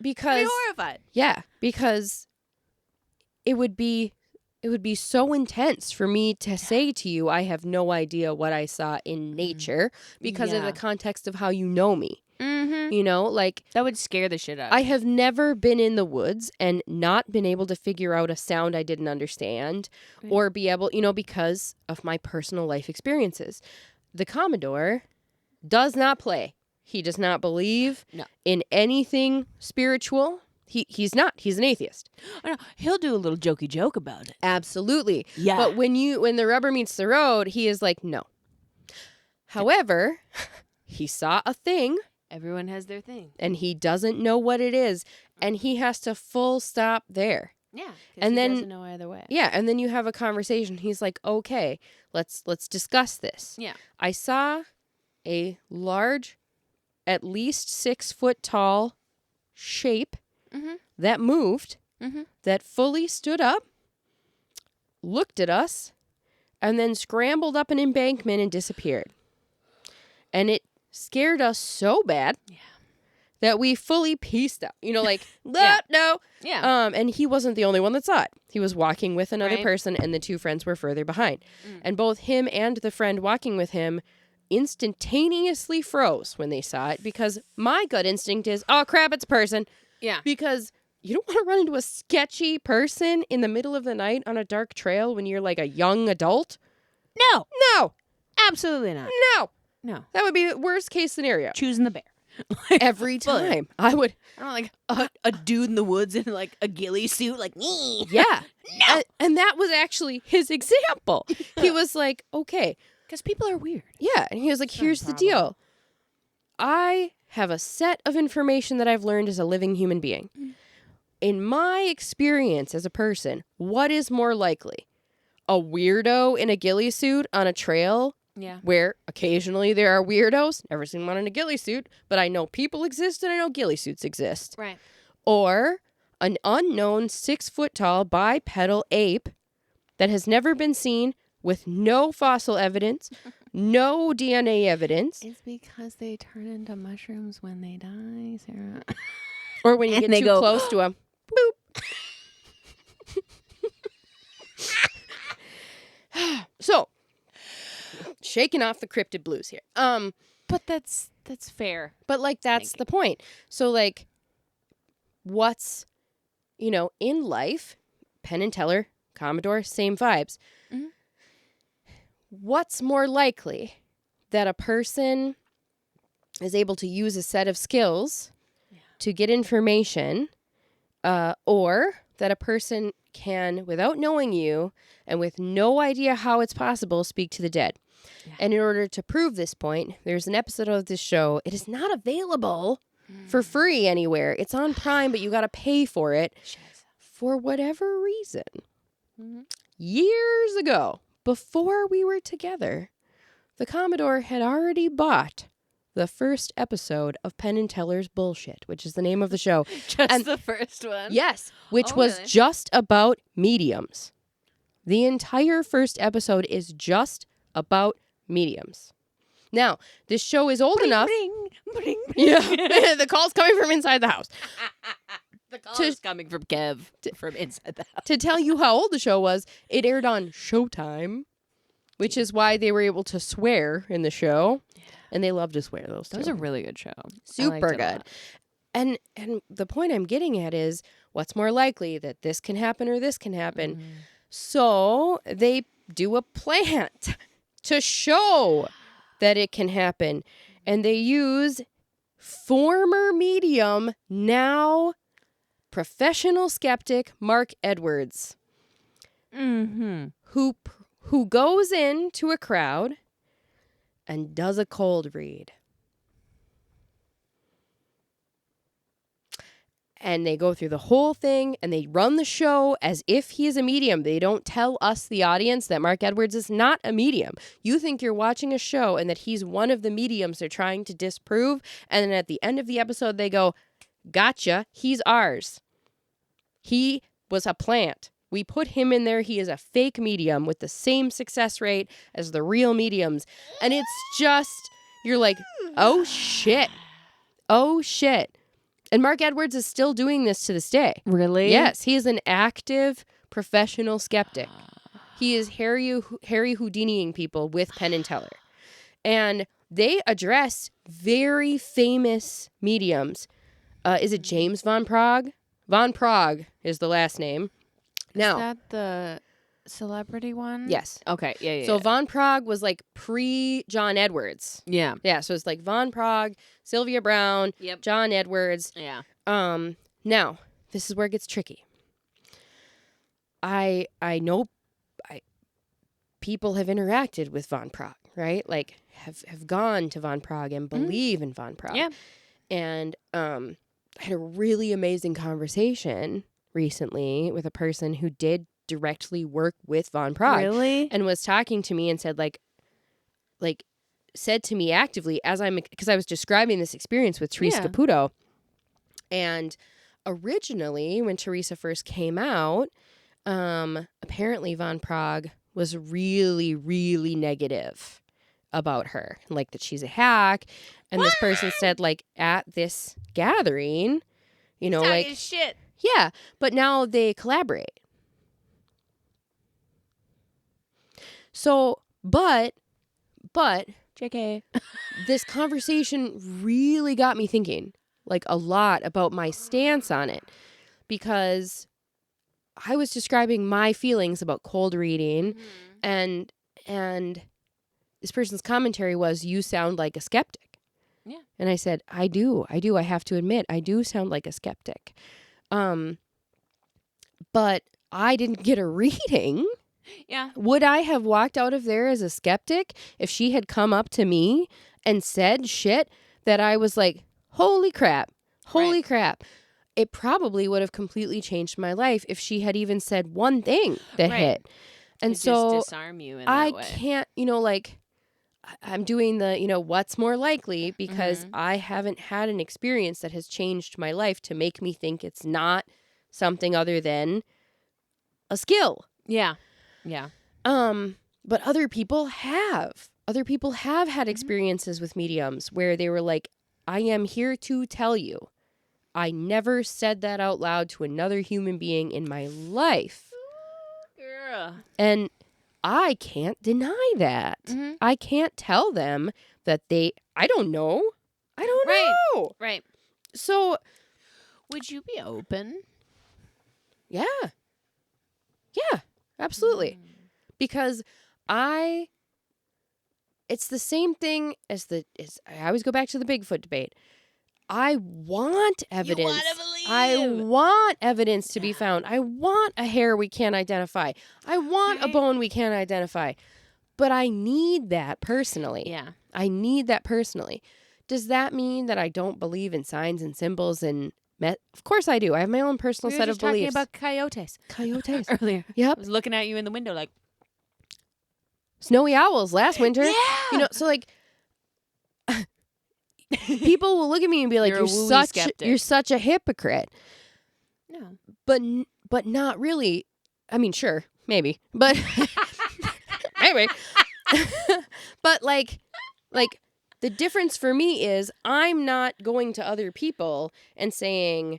Because. I'd be horrified. Yeah. Because it would be so intense for me to say to you, I have no idea what I saw in nature because of the context of how you know me. Mm-hmm. You know, like... That would scare the shit out of me. I have never been in the woods and not been able to figure out a sound I didn't understand or be able, you know, because of my personal life experiences. The Commodore does not play. He does not believe in anything spiritual. He's not. He's an atheist. Oh, no, he'll do a little jokey joke about it. Absolutely. Yeah. But when the rubber meets the road, he is like, no. However, he saw a thing. Everyone has their thing. And he doesn't know what it is. And he has to full stop there. Yeah. And he then doesn't know either way. Yeah. And then you have a conversation. He's like, okay, let's discuss this. Yeah. I saw a large, at least 6 foot tall shape that moved, that fully stood up, looked at us, and then scrambled up an embankment and disappeared. And it scared us so bad that we fully pieced out. You know, like, no. Yeah. And he wasn't the only one that saw it. He was walking with another person, and the 2 friends were further behind. And both him and the friend walking with him instantaneously froze when they saw it, because my gut instinct is, oh, crap, it's a person. Yeah. Because you don't want to run into a sketchy person in the middle of the night on a dark trail when you're like a young adult. No. No. Absolutely not. No. That would be the worst case scenario. Choosing the bear. Every time. I don't like a dude in the woods in like a ghillie suit, like, yeah. No. And that was actually his example. He was like, okay. Because people are weird. Yeah. And he was like, here's the deal. I have a set of information that I've learned as a living human being. In my experience as a person, what is more likely? A weirdo in a ghillie suit on a trail? Yeah. Where occasionally there are weirdos. Never seen one in a ghillie suit, but I know people exist and I know ghillie suits exist. Right. Or an unknown 6 foot tall bipedal ape that has never been seen, with no fossil evidence, no DNA evidence. It's because they turn into mushrooms when they die, Sarah. Or when you get too close to them. Boop. So, shaking off the cryptid blues here. But that's fair. But like that's the point. So like, what's, in life, Penn and Teller, Commodore, same vibes. What's more likely, that a person is able to use a set of skills to get information, or that a person can, without knowing you and with no idea how it's possible, speak to the dead? Yeah. And in order to prove this point, there's an episode of this show. It is not available for free anywhere. It's on Prime, but you got to pay for it for whatever reason. Years ago, before we were together, the Commodore had already bought the first episode of Penn and Teller's Bullshit, which is the name of the show. The first one? Yes, which was really? Just about mediums. The entire first episode is just about mediums. Now, this show is old enough. Bring. Yeah, the call's coming from inside the house. The call is coming from Kev from inside the house. To tell you how old the show was, it aired on Showtime, which is why they were able to swear in the show. Yeah. And they love to swear, those two. That was a really good show. Super good. And the point I'm getting at is, what's more likely, that this can happen or this can happen? So they do a plant to show that it can happen. And they use former medium, now professional skeptic Mark Edwards, who goes into a crowd and does a cold read. And they go through the whole thing, and they run the show as if he is a medium. They don't tell us, the audience, that Mark Edwards is not a medium. You think you're watching a show and that he's one of the mediums they're trying to disprove. And then at the end of the episode, they go, gotcha, he's ours. He was a plant. We put him in there. He is a fake medium with the same success rate as the real mediums. And it's just, you're like, oh, shit. Oh, shit. And Mark Edwards is still doing this to this day. Really? Yes, he is an active professional skeptic. He is Harry Houdiniing people with Penn and Teller. And they address very famous mediums. Is it James Von Prague? Von Prague is the last name. Now, is that the celebrity one? Yes. Okay. Yeah. So Von Prague was like pre-John Edwards. Yeah. Yeah. So it's like Von Prague, Sylvia Brown, John Edwards. Yeah. Now, this is where it gets tricky. I know people have interacted with Von Prague, right? Like have gone to Von Prague and believe in Von Prague. Yeah. And I had a really amazing conversation recently with a person who did directly work with Von Prague. Really? And was talking to me and said said to me actively because I was describing this experience with Theresa Caputo. And originally when Theresa first came out, apparently Von Prague was really, really negative about her. Like that she's a hack. And this person said at this gathering, talking shit. Yeah, but now they collaborate. So, but JK. this conversation really got me thinking a lot about my stance on it, because I was describing my feelings about cold reading, and this person's commentary was, you sound like a skeptic. Yeah. And I said, I do. I have to admit, I do sound like a skeptic. But I didn't get a reading. Yeah. Would I have walked out of there as a skeptic if she had come up to me and said shit that I was like, holy crap. It probably would have completely changed my life if she had even said one thing that hit. And to so just disarm you in that way. Can't, I'm doing the, what's more likely, because I haven't had an experience that has changed my life to make me think it's not something other than a skill. Yeah. Yeah. But other people have. Other people have had experiences with mediums where they were like, I am here to tell you. I never said that out loud to another human being in my life. Girl. And I can't deny that. I can't tell them that I don't know. I don't know. Right. So, would you be open? Yeah. Yeah, absolutely. Because it's the same thing as I always go back to the Bigfoot debate. I want evidence. You want to believe. I want evidence to be found. I want a hair we can't identify. I want a bone we can't identify. But I need that personally. Yeah. I need that personally. Does that mean that I don't believe in signs and symbols and of course I do. I have my own personal set of beliefs. We were just talking about coyotes Earlier. Yep. I was looking at you in the window like snowy owls last winter. Yeah. So people will look at me and be like, you're such a hypocrite. No. But not really. I mean, sure, maybe. But maybe. But the difference for me is I'm not going to other people and saying,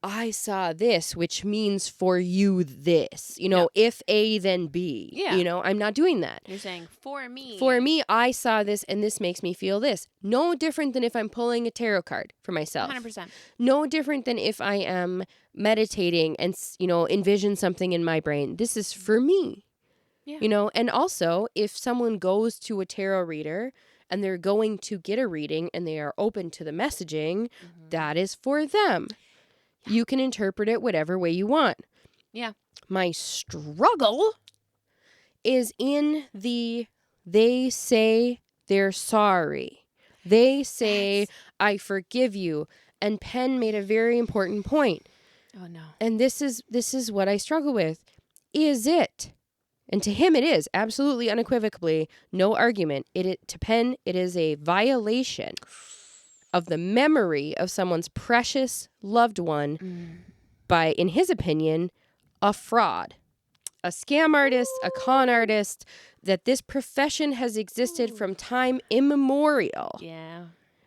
I saw this, which means for you this. If A, then B. Yeah. I'm not doing that. You're saying for me. For me, I saw this and this makes me feel this. No different than if I'm pulling a tarot card for myself. 100%. No different than if I am meditating and, envision something in my brain. This is for me. Yeah. And also if someone goes to a tarot reader and they're going to get a reading and they are open to the messaging, that is for them. Yeah. You can interpret it whatever way you want. Yeah. My struggle is in they say they're sorry. They say, I forgive you. And Penn made a very important point. Oh, no. And this is what I struggle with. Is it? And to him, it is absolutely unequivocally, no argument. To Penn, it is a violation of the memory of someone's precious loved one by, in his opinion, a fraud, a scam artist, a con artist, that this profession has existed from time immemorial. Yeah.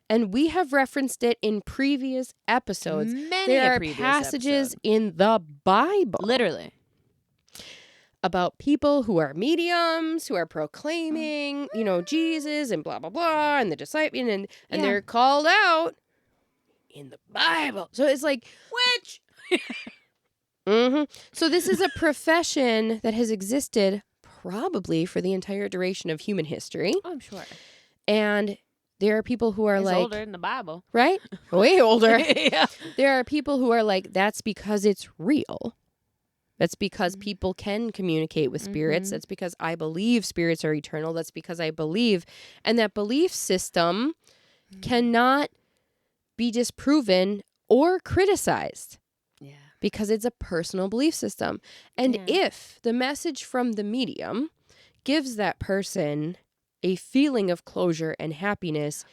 And we have referenced it in previous episodes. There are passages in the Bible. Literally. About people who are mediums, who are proclaiming, Jesus and blah, blah, blah, and the disciple, and they're called out in the Bible. So it's like, which? So this is a profession that has existed probably for the entire duration of human history. Oh, I'm sure. And there are people who are He's like older than the Bible, right? Way older. Yeah. There are people who are like, that's because it's real. That's because people can communicate with spirits. That's because I believe spirits are eternal. That's because I believe. And that belief system cannot be disproven or criticized. Yeah. Because it's a personal belief system. And if the message from the medium gives that person a feeling of closure and happiness,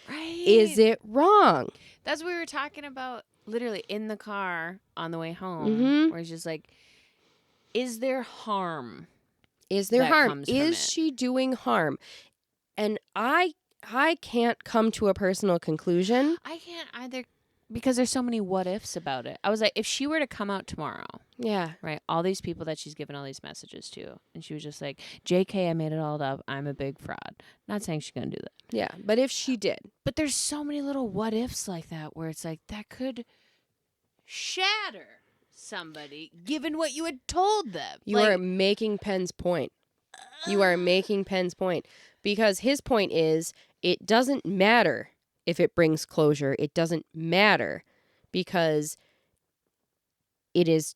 is it wrong? That's what we were talking about literally in the car on the way home, where it's just like, is there harm? Is there harm? Is she doing harm? And I can't come to a personal conclusion. I can't either, because there's so many what ifs about it. I was like, if she were to come out tomorrow, right, all these people that she's given all these messages to, and she was just like, JK, I made it all up, I'm a big fraud. Not saying she's gonna do that. Yeah, but if she did. But there's so many little what ifs like that where it's like, that could shatter somebody given what you had told them. You are making Penn's point. You are making Penn's point. Because his point is, it doesn't matter if it brings closure. It doesn't matter because it is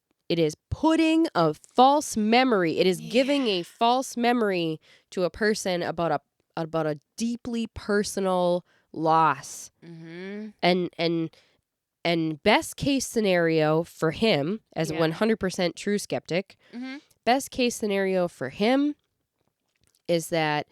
putting a false memory. It is giving a false memory to a person about a deeply personal loss. And best case scenario for him, as a 100% true skeptic, best case scenario for him is that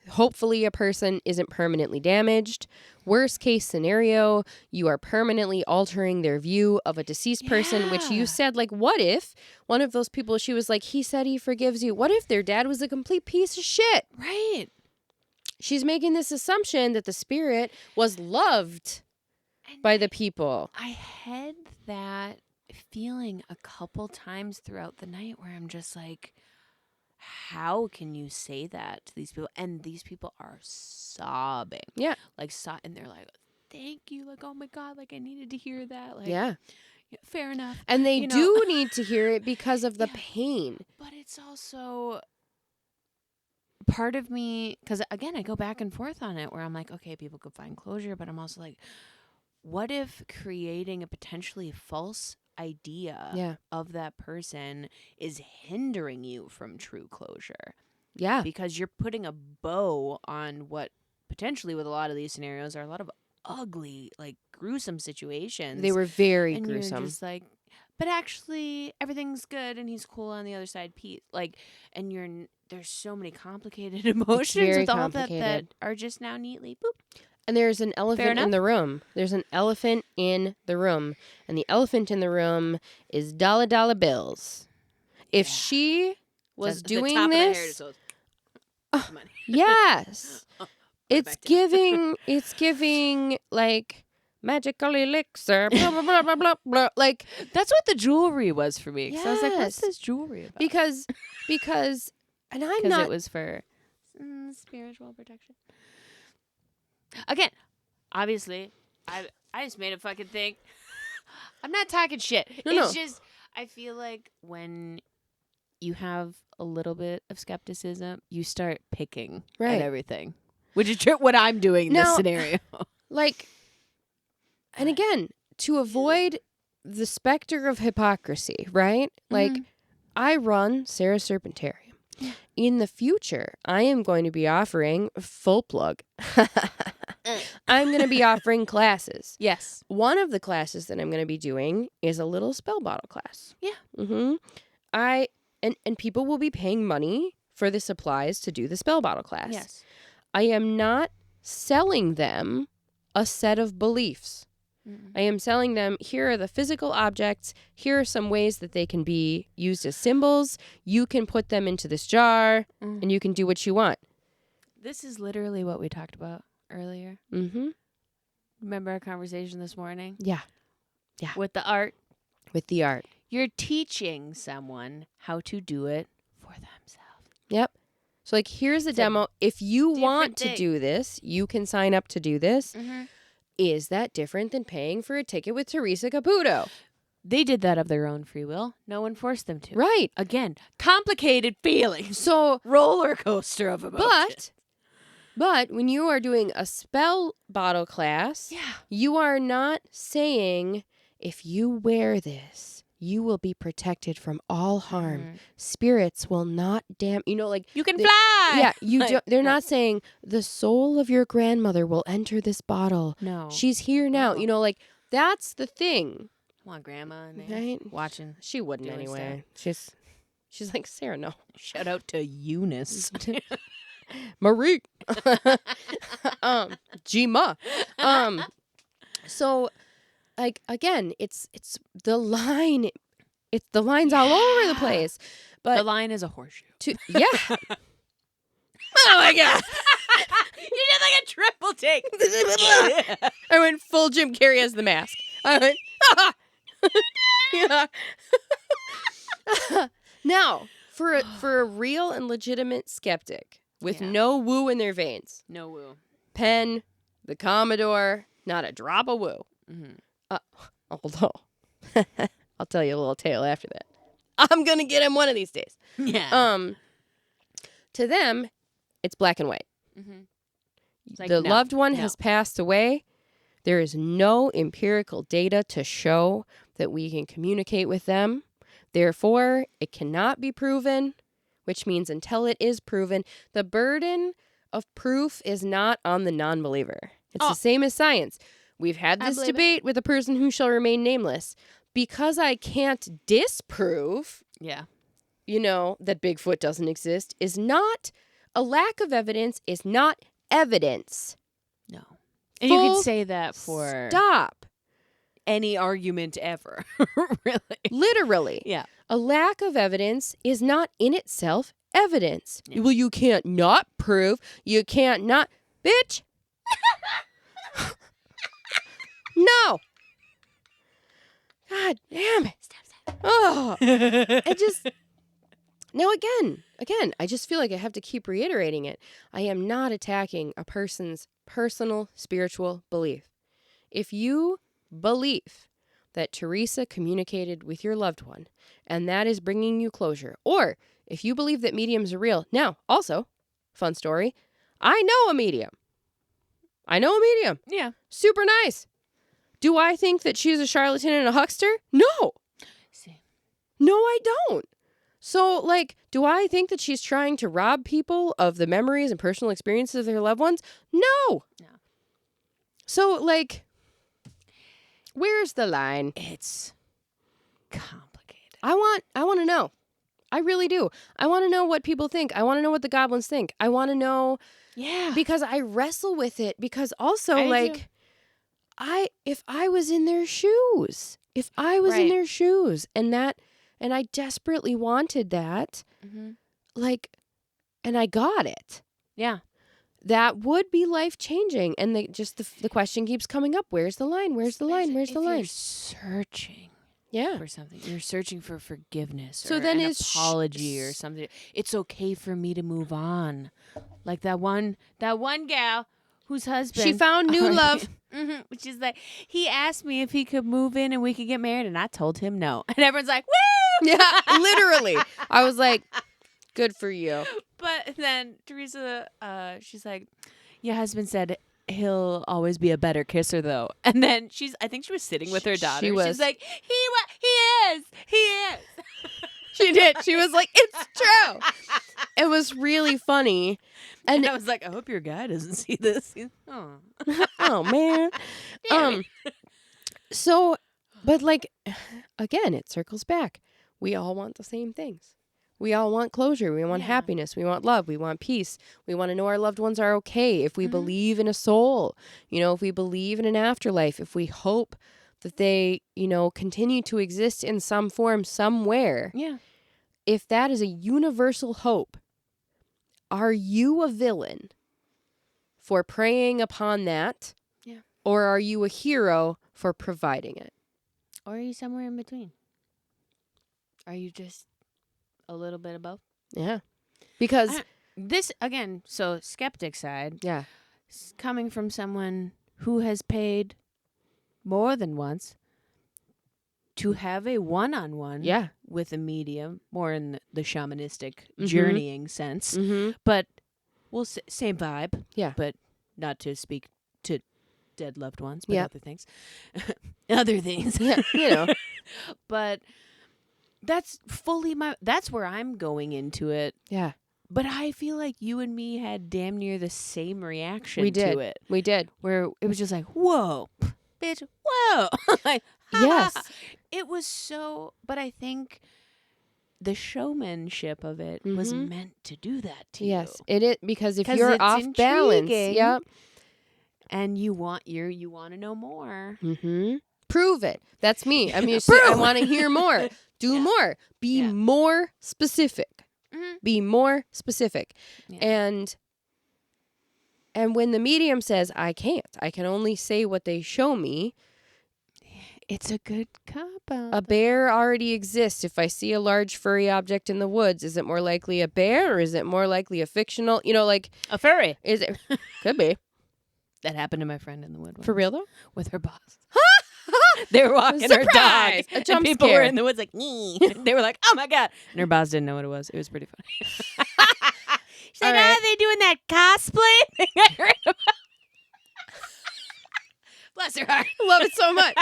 hopefully a person isn't permanently damaged. Worst case scenario, you are permanently altering their view of a deceased person, which you said, like, what if one of those people, she was like, he said he forgives you. What if their dad was a complete piece of shit? Right. She's making this assumption that the spirit was loved by the people. I had that feeling a couple times throughout the night where I'm just like, how can you say that to these people? And these people are sobbing. Yeah. And they're like, thank you. Like, oh my God, like I needed to hear that. Like, yeah, fair enough. And they do need to hear it because of the pain. But it's also part of me, because again, I go back and forth on it where I'm like, okay, people could find closure, but I'm also like, what if creating a potentially false idea of that person is hindering you from true closure? Yeah. Because you're putting a bow on what potentially with a lot of these scenarios are a lot of ugly, like gruesome situations. They were very and gruesome. You're just like, but actually everything's good and he's cool on the other side. Like, and there's so many complicated emotions with all that are just now neatly boop. And there's an elephant in the room. There's an elephant in the room. And the elephant in the room is dollar bills. If she was doing this, yes. It's giving like magical elixir, blah, blah, blah, blah, blah, blah. Like, that's what the jewelry was for me. Yes. So I was like, what's this jewelry about? Because and I'm not. It was for spiritual protection. Again, obviously, I just made a fucking thing. I'm not talking shit. It's just, I feel like when you have a little bit of skepticism, you start picking at everything. Which is what I'm doing in this scenario. Like, and again, to avoid the specter of hypocrisy, right? Like, I run Sarah's Serpentarium. In the future, I am going to be offering, full plug, I'm going to be offering classes. Yes. One of the classes that I'm going to be doing is a little spell bottle class. Yeah. And people will be paying money for the supplies to do the spell bottle class. Yes. I am not selling them a set of beliefs. I am selling them, here are the physical objects. Here are some ways that they can be used as symbols. You can put them into this jar, and you can do what you want. This is literally what we talked about earlier. Mm-hmm. Remember our conversation this morning? Yeah. Yeah. With the art. You're teaching someone how to do it for themselves. Yep. So, like, here's a demo. If you want to do this, you can sign up to do this. Mm-hmm. Is that different than paying for a ticket with Theresa Caputo? They did that of their own free will. No one forced them to. Right. Again, complicated feelings. So, roller coaster of emotions. But But when you are doing a spell bottle class, you are not saying, if you wear this, you will be protected from all harm. Mm-hmm. Spirits will not damn. You can fly. Yeah, they're not saying the soul of your grandmother will enter this bottle. No, she's here now. Oh. That's the thing. I want grandma in there, right? Watching. She wouldn't anyway. Stuff. She's like, Sarah, no. Shout out to Eunice. Marie. Gma. So, again, it's the line. The line's all over the place. But the line is a horseshoe. Yeah. Oh my God. You did like a triple take. I went full Jim Carrey as the mask. I went, yeah. Now, for a real and legitimate skeptic with no woo in their veins. No woo. Pen, the Commodore, not a drop of woo. Mm-hmm. Although, I'll tell you a little tale after that. I'm going to get him one of these days. Yeah. To them, it's black and white. Mm-hmm. The loved one has passed away. There is no empirical data to show that we can communicate with them. Therefore, it cannot be proven, which means until it is proven, the burden of proof is not on the non-believer. It's the same as science. We've had this debate with a person who shall remain nameless. Because I can't disprove, that Bigfoot doesn't exist, is not a lack of evidence, is not evidence. No. And you could say that for any argument ever. Really. Literally. Yeah. A lack of evidence is not in itself evidence. Yeah. Well, you can't not prove. You can't not. Bitch. No. God damn it. Stop. Oh. I just. Now, again, I just feel like I have to keep reiterating it. I am not attacking a person's personal spiritual belief. If you believe that Theresa communicated with your loved one and that is bringing you closure, or if you believe that mediums are real. Now, also, fun story, I know a medium. Yeah. Super nice. Do I think that she's a charlatan and a huckster? No. See. No, I don't. So, do I think that she's trying to rob people of the memories and personal experiences of their loved ones? No. So, where's the line? It's complicated. I want to know. I really do. I want to know what people think. I want to know what the goblins think. I want to know. Yeah. Because I wrestle with it. Because also, if I was in their shoes, and I desperately wanted that, and I got it. Yeah. That would be life-changing. And the question keeps coming up. Where's the line? Where's the line? Where's the line? You're searching for something. You're searching for forgiveness or an apology or something. It's okay for me to move on. Like that one gal whose husband... She found new love. Which is he asked me if he could move in and we could get married, and I told him no. And everyone's like, woo! Yeah, literally. I was like, good for you. But then Theresa, she's like, your husband said he'll always be a better kisser, though. And then I think she was sitting with her daughter. She's like, he is. She did. She was like, it's true. It was really funny. And I was like, I hope your guy doesn't see this. Oh, man. So, but again, it circles back. We all want the same things. We all want closure. We want happiness. We want love. We want peace. We want to know our loved ones are okay. If we believe in a soul, if we believe in an afterlife, if we hope that they, continue to exist in some form somewhere. Yeah. If that is a universal hope, are you a villain for preying upon that? Yeah. Or are you a hero for providing it? Or are you somewhere in between? Are you just a little bit above? Yeah. Because this, again, so skeptic side. Yeah. Coming from someone who has paid more than once to have a one-on-one with a medium, more in the shamanistic journeying sense. Mm-hmm. But Well, same vibe. Yeah. But not to speak to dead loved ones, but Yep. other things. Other things. Yeah, you know. But that's fully that's where I'm going into it. Yeah. But I feel like you and me had damn near the same reaction to it. We did. Where it was just like, whoa, bitch, whoa. Like, yes. It was so, but I think the showmanship of it was meant to do that to you. Yes, it is, because if you're off balance, yep. And you want to know more. Prove it. That's me. I'm used to, I want to hear more. Do more. Be more specific. Be more specific. Yeah. And when the medium says, I can't, I can only say what they show me. It's a good cop-out. A bear already exists. If I see a large furry object in the woods, is it more likely a bear, or is it more likely a fictional, like a furry? Is it? Could be. That happened to my friend in the wood. For real though? With her boss. They were walking her dog. A jump and people scare. were in the woods like, nee. They were like, oh my God. And her boss didn't know what it was. It was pretty funny. She's like, are they doing that cosplay thing I heard about? Bless her heart. I love it so much.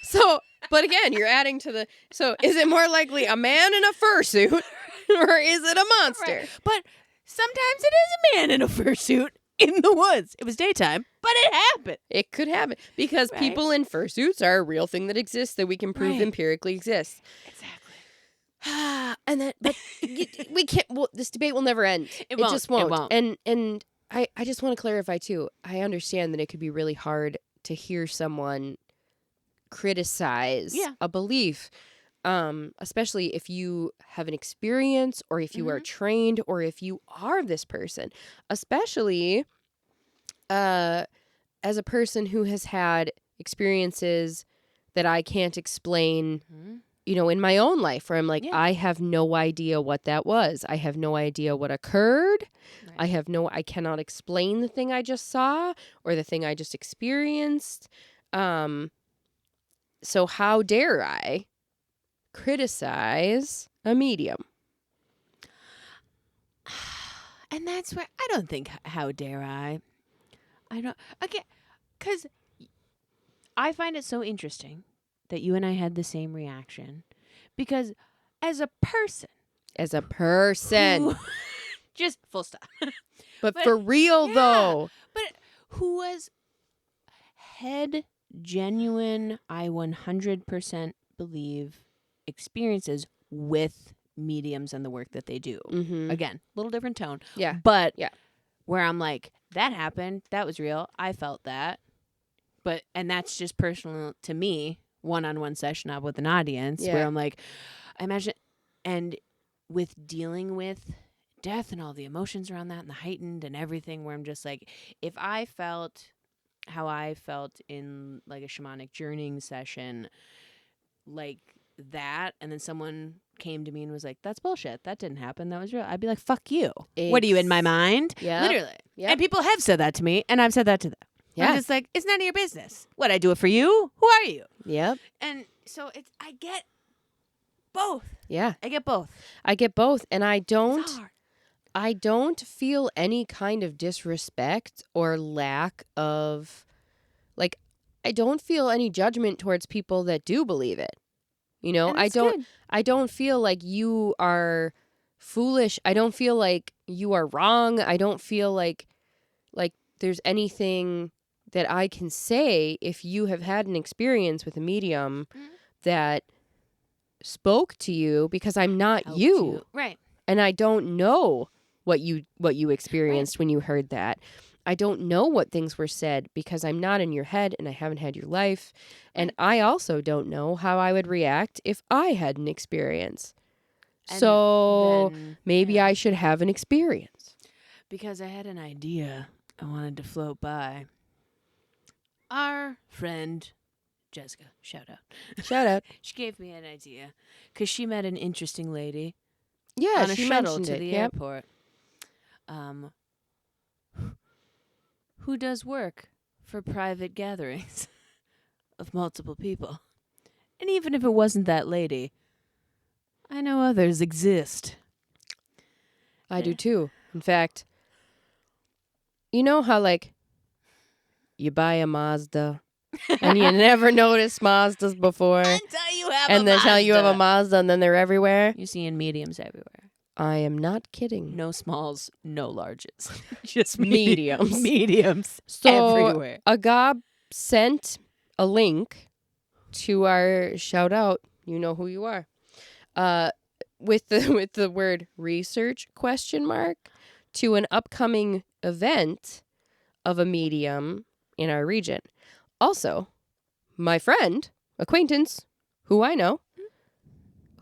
So, but again, you're adding to so is it more likely a man in a fursuit, or is it a monster? Right. But sometimes it is a man in a fursuit in the woods. It was daytime, but it happened. It could happen because people in fursuits are a real thing that exists, that we can prove empirically exists. Exactly. And then, but we can't. Well, this debate will never end. It just won't. It won't. And I just want to clarify too. I understand that it could be really hard to hear someone criticize a belief, especially if you have an experience, or if you are trained, or if you are this person, especially as a person who has had experiences that I can't explain, in my own life, where I'm like, I have no idea what that was. I have no idea what occurred. Right. I cannot explain the thing I just saw or the thing I just experienced. So how dare I criticize a medium? And that's where I don't think, how dare I? I don't, again, because I find it so interesting that you and I had the same reaction, because as a person, just full stop. But for real though, but who was head genuine, I 100% believe, experiences with mediums and the work that they do. Again, little different tone. Yeah. But where I'm like, that happened, that was real, I felt that. And that's just personal to me, one-on-one session up with an audience, where I'm like, I imagine, and with dealing with death and all the emotions around that and the heightened and everything, where I'm just like, if I felt how I felt in like a shamanic journeying session like that, and then someone came to me and was like, that's bullshit, that didn't happen, that was real, I'd be like, fuck you. What are you, in my mind? Literally. And people have said that to me, and I've said that to them. I'm just like, it's none of your business. What, I do it for you? Who are you? Yep. And so I get both. Yeah. I get both. And I don't feel any kind of disrespect or lack of, like, I don't feel any judgment towards people that do believe it. I don't feel like you are foolish. I don't feel like you are wrong. I don't feel like there's anything that I can say if you have had an experience with a medium that spoke to you, because I'm not you. Right. And I don't know what you experienced when you heard that. I don't know what things were said, because I'm not in your head and I haven't had your life. And I also don't know how I would react if I had an experience. And so maybe I should have an experience. Because I had an idea I wanted to float by. Our friend Jessica, shout out. She gave me an idea because she met an interesting lady. Yeah, on a shuttle to the airport. Who does work for private gatherings of multiple people. And even if it wasn't that lady, I know others exist. I do too. In fact, you know how like you buy a Mazda and you never noticed Mazdas before, until you have and then tell you have a Mazda, and then they're everywhere. You're seeing mediums everywhere. I am not kidding. No smalls, no larges, just mediums. Mediums So everywhere. a gob sent a link to our shout out. You know who you are. With the word research ? To an upcoming event of a medium in our region. Also, my friend, acquaintance, who I know,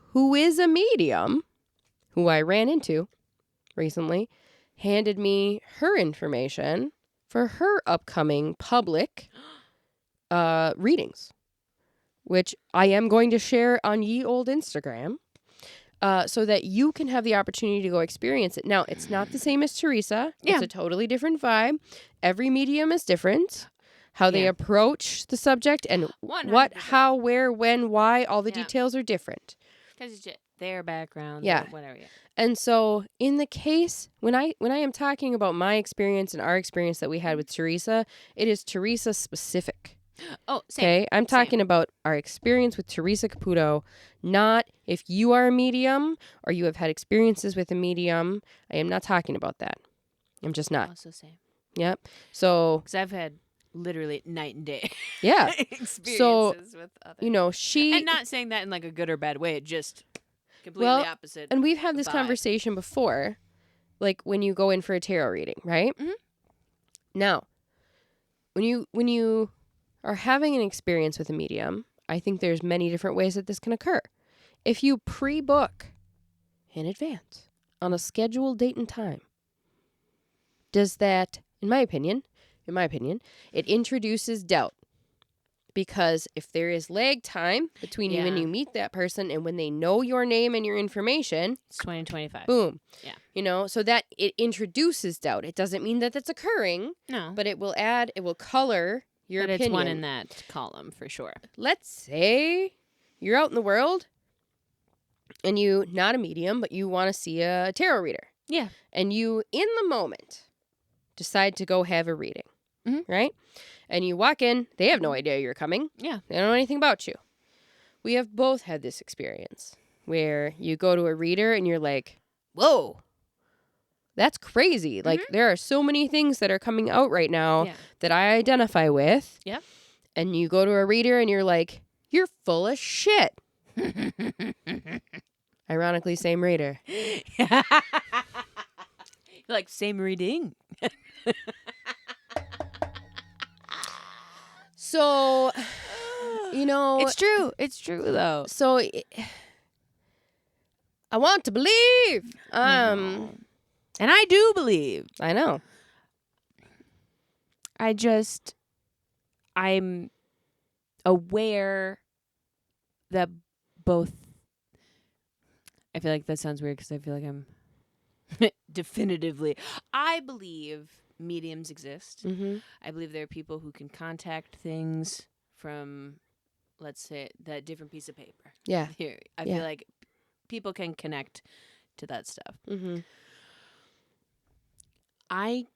who is a medium, who I ran into recently, handed me her information for her upcoming public readings, which I am going to share on ye old Instagram, so that you can have the opportunity to go experience it. Now, it's not the same as Theresa. Yeah. It's a totally different vibe. Every medium is different. How they approach the subject and 100%. what, how, where, when, why, all the details are different. Because it's just their background, whatever. Yeah. And so in the case, when I am talking about my experience and our experience that we had with Theresa, it is Theresa specific. Oh, same. Okay? I'm talking about our experience with Theresa Caputo, not if you are a medium or you have had experiences with a medium. I am not talking about that. I'm just not. Also same. Yep. So... Because I've had literally night and day experiences with others. You know, and not saying that in like a good or bad way, just completely opposite. And we've had this conversation before, like when you go in for a tarot reading, right? Mm-hmm. Now, when you are having an experience with a medium, I think there's many different ways that this can occur. If you pre-book in advance on a scheduled date and time, does that, in my opinion, it introduces doubt. Because if there is lag time between you and you meet that person and when they know your name and your information... It's 2025. Boom. Yeah. You know, so that it introduces doubt. It doesn't mean that that's occurring. No. But it will color your opinion. It's one in that column for sure. Let's say you're out in the world and you, not a medium, but you want to see a tarot reader. Yeah. And you, in the moment, decide to go have a reading. Mm-hmm. Right? And you walk in, they have no idea you're coming. Yeah. They don't know anything about you. We have both had this experience where you go to a reader and you're like, whoa, that's crazy. Like, there are so many things that are coming out right now that I identify with. Yep. And you go to a reader and you're like, you're full of shit. Ironically, same reader. Like, same reading. So, you know... It's true. It's true, though. So, I want to believe. And I do believe. I know. I'm aware that both... I feel like that sounds weird because I feel like I'm definitively... I believe... mediums exist. Mm-hmm. I believe there are people who can contact things from, let's say, that different piece of paper. Yeah. Here, I feel like people can connect to that stuff. Mm-hmm. I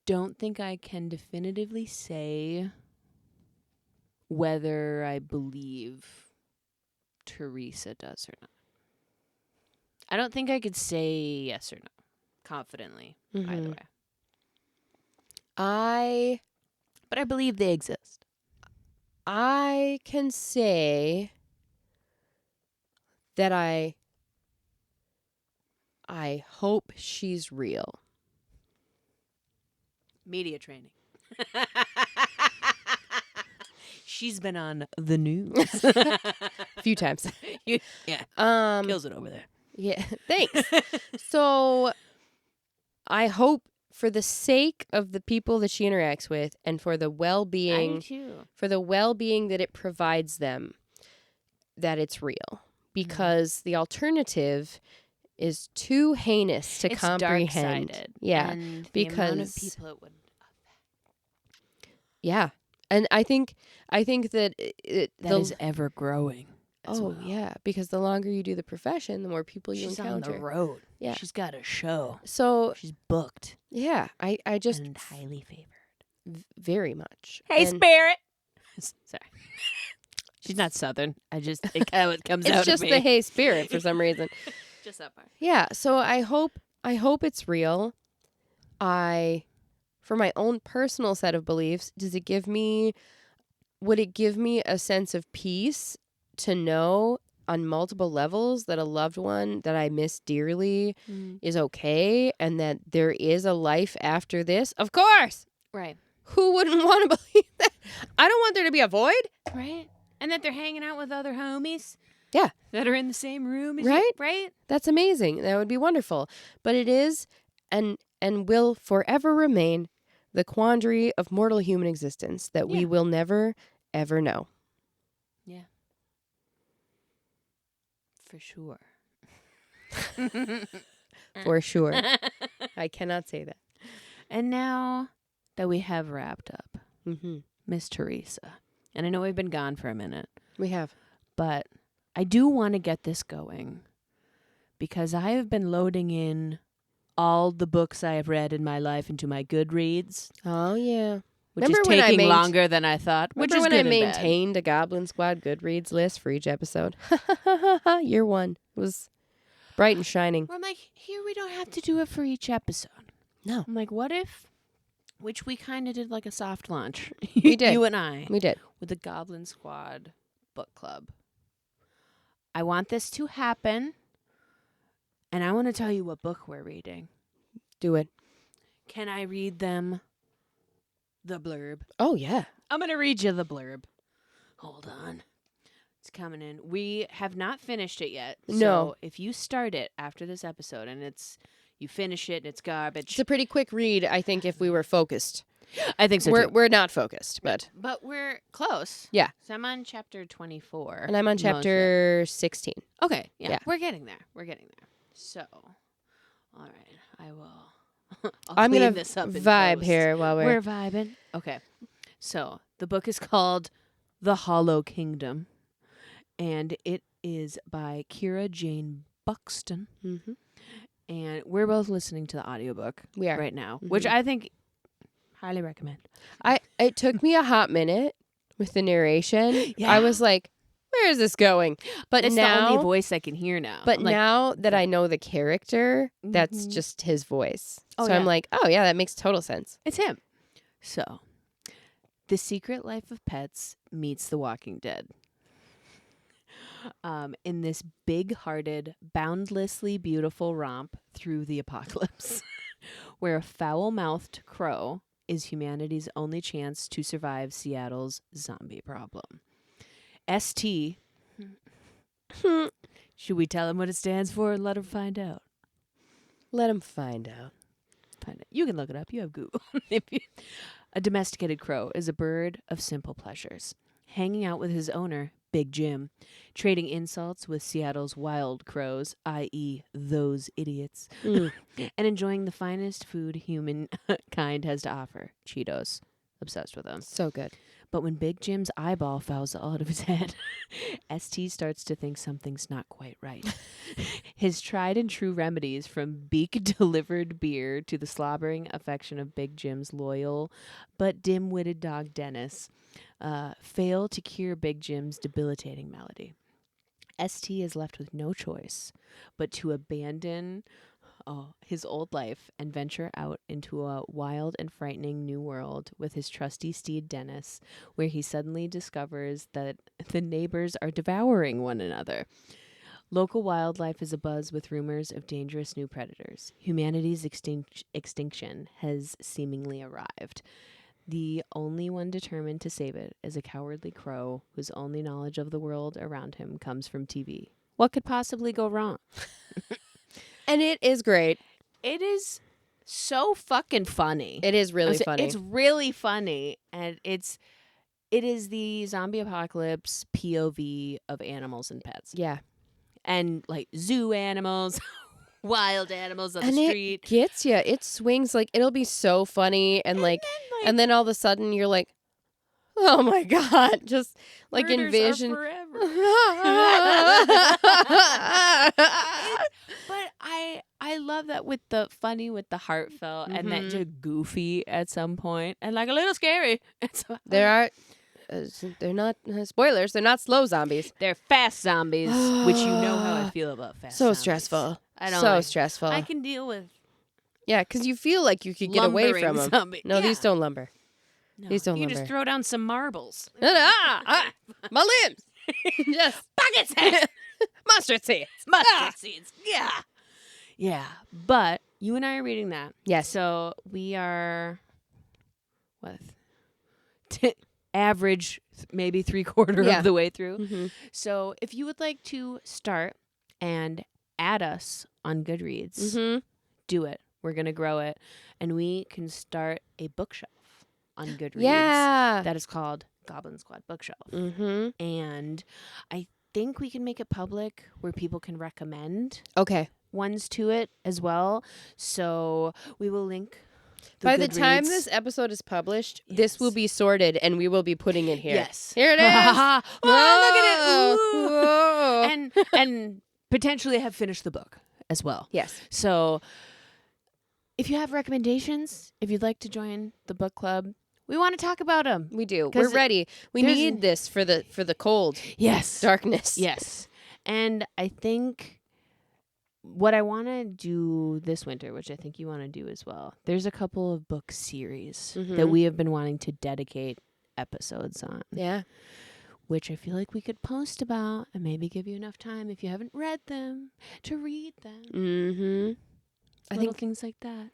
don't think I can definitively say whether I believe Theresa does or not. I don't think I could say yes or no confidently either way. But I believe they exist. I can say that I hope she's real. Media training. She's been on the news a few times. Yeah. Kills it over there. Yeah. Thanks. So I hope, for the sake of the people that she interacts with and for the well-being, that it provides them, that it's real. Because the alternative is too heinous to comprehend. Dark-sided. Yeah. And because the amount of people it would yeah. And I think that that is ever growing. well. Yeah, because the longer you do the profession, the more people you encounter. She's on the road. Yeah. She's got a show. So she's booked. Yeah, I just and highly favored. Very much. Hey, Spirit. Sorry. She's not Southern. It kind of comes out It's just of me. the hey spirit for some reason. Just that part. Yeah, so I hope it's real. For my own personal set of beliefs, would it give me a sense of peace to know on multiple levels that a loved one that I miss dearly is okay and that there is a life after this? Of course. Right. Who wouldn't want to believe that? I don't want there to be a void. Right. And that they're hanging out with other homies. Yeah. That are in the same room as right? you, right? That's amazing. That would be wonderful. But it is and will forever remain the quandary of mortal human existence that we will never, ever know. Yeah. For sure. For sure. I cannot say that. And now that we have wrapped up, Miss Theresa, and I know we've been gone for a minute. We have. But I do want to get this going because I have been loading in all the books I have read in my life into my Goodreads. Oh, yeah. Which is taking longer than I thought. Which is when good I maintained a Goblin Squad Goodreads list for each episode? Year one. It was bright and shining. Well, I'm like, here we don't have to do it for each episode. No. I'm like, what if, which we kind of did like a soft launch. We did. You and I. We did. With the Goblin Squad book club. I want this to happen. And I want to tell you what book we're reading. Do it. Can I read them the blurb? Oh, yeah. I'm going to read you the blurb. Hold on. It's coming in. We have not finished it yet. No. So if you start it after this episode and you finish it and it's garbage. It's a pretty quick read, I think, if we were focused. I think so, too. We're not focused, but we're close. Yeah. So I'm on chapter 24. And I'm on chapter 16. Okay. Yeah. We're getting there. So, all right. I will. I'm going to this up vibe here while we're vibing. Okay. So the book is called The Hollow Kingdom, and it is by Kira Jane Buxton. Mm-hmm. And we're both listening to the audiobook right now, which I think highly recommend. It took me a hot minute with the narration. Yeah. I was like, where is this going? But it's now, the only voice I can hear now. But now that I know the character, that's just his voice. So I'm like, oh, yeah, that makes total sense. It's him. So, The Secret Life of Pets meets The Walking Dead. In this big-hearted, boundlessly beautiful romp through the apocalypse, where a foul-mouthed crow is humanity's only chance to survive Seattle's zombie problem. ST. Should we tell him what it stands for and let him find out? Let him find out. You can look it up. You have Google. A domesticated crow is a bird of simple pleasures, hanging out with his owner, Big Jim, trading insults with Seattle's wild crows, i.e. those idiots, and enjoying the finest food humankind has to offer, Cheetos. Obsessed with them. So good. But when Big Jim's eyeball fouls out of his head, ST starts to think something's not quite right. His tried and true remedies, from beak-delivered beer to the slobbering affection of Big Jim's loyal but dim-witted dog Dennis, fail to cure Big Jim's debilitating malady. ST is left with no choice but to abandon his old life and venture out into a wild and frightening new world with his trusty steed Dennis, where he suddenly discovers that the neighbors are devouring one another. Local wildlife is abuzz with rumors of dangerous new predators. Humanity's extinction has seemingly arrived. The only one determined to save it is a cowardly crow whose only knowledge of the world around him comes from TV. What could possibly go wrong? And it is great. It is so fucking funny. It is really funny. It's really funny, and it is the zombie apocalypse POV of animals and pets. Yeah. And like zoo animals, wild animals on the street. It gets you. It swings, like it'll be so funny and then all of a sudden you're like, Oh my God. Just like Murders envision. are forever. But I love that with the funny, with the heartfelt, and that just goofy at some point, and like a little scary. There are, they're not, spoilers, they're not slow zombies. They're fast zombies, which you know how I feel about fast zombies. Stressful. I don't so stressful. I can deal with Yeah, because you feel like you could get away from them. Zombie. No, these don't lumber. No, these don't you lumber. can just throw down some marbles. My limbs. Just bucket's head. Mustard seeds. Mustard seeds. Yeah. Yeah. But you and I are reading that. Yes. So we are, what? Average, maybe 3/4 of the way through. Mm-hmm. So if you would like to start and add us on Goodreads, do it. We're going to grow it. And we can start a bookshelf on Goodreads. Yeah. That is called Goblin Squad Bookshelf. Mm-hmm. And I think we can make it public where people can recommend ones to it as well. So we will link by the time this episode is published, this will be sorted and we will be putting it here. Yes. Here it is. Oh, look at it. Ooh. And potentially have finished the book as well. Yes. So if you have recommendations, if you'd like to join the book club, we want to talk about them. We do. We're ready. We need this for the cold. Yes. Darkness. Yes. And I think what I want to do this winter, which I think you want to do as well, there's a couple of book series that we have been wanting to dedicate episodes on. Yeah. Which I feel like we could post about and maybe give you enough time if you haven't read them to read them. Mm-hmm. I think things like that.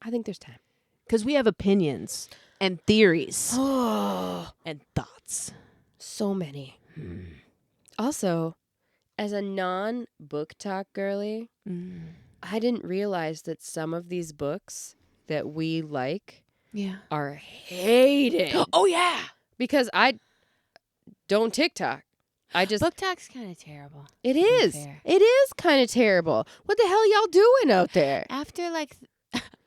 I think there's time. Because we have opinions and theories and thoughts. So many. Also, as a non-book talk girly, I didn't realize that some of these books that we like are hated. Oh, yeah. Because I don't TikTok. Book talk's kind of terrible. It is. It is kind of terrible. What the hell y'all doing out there? After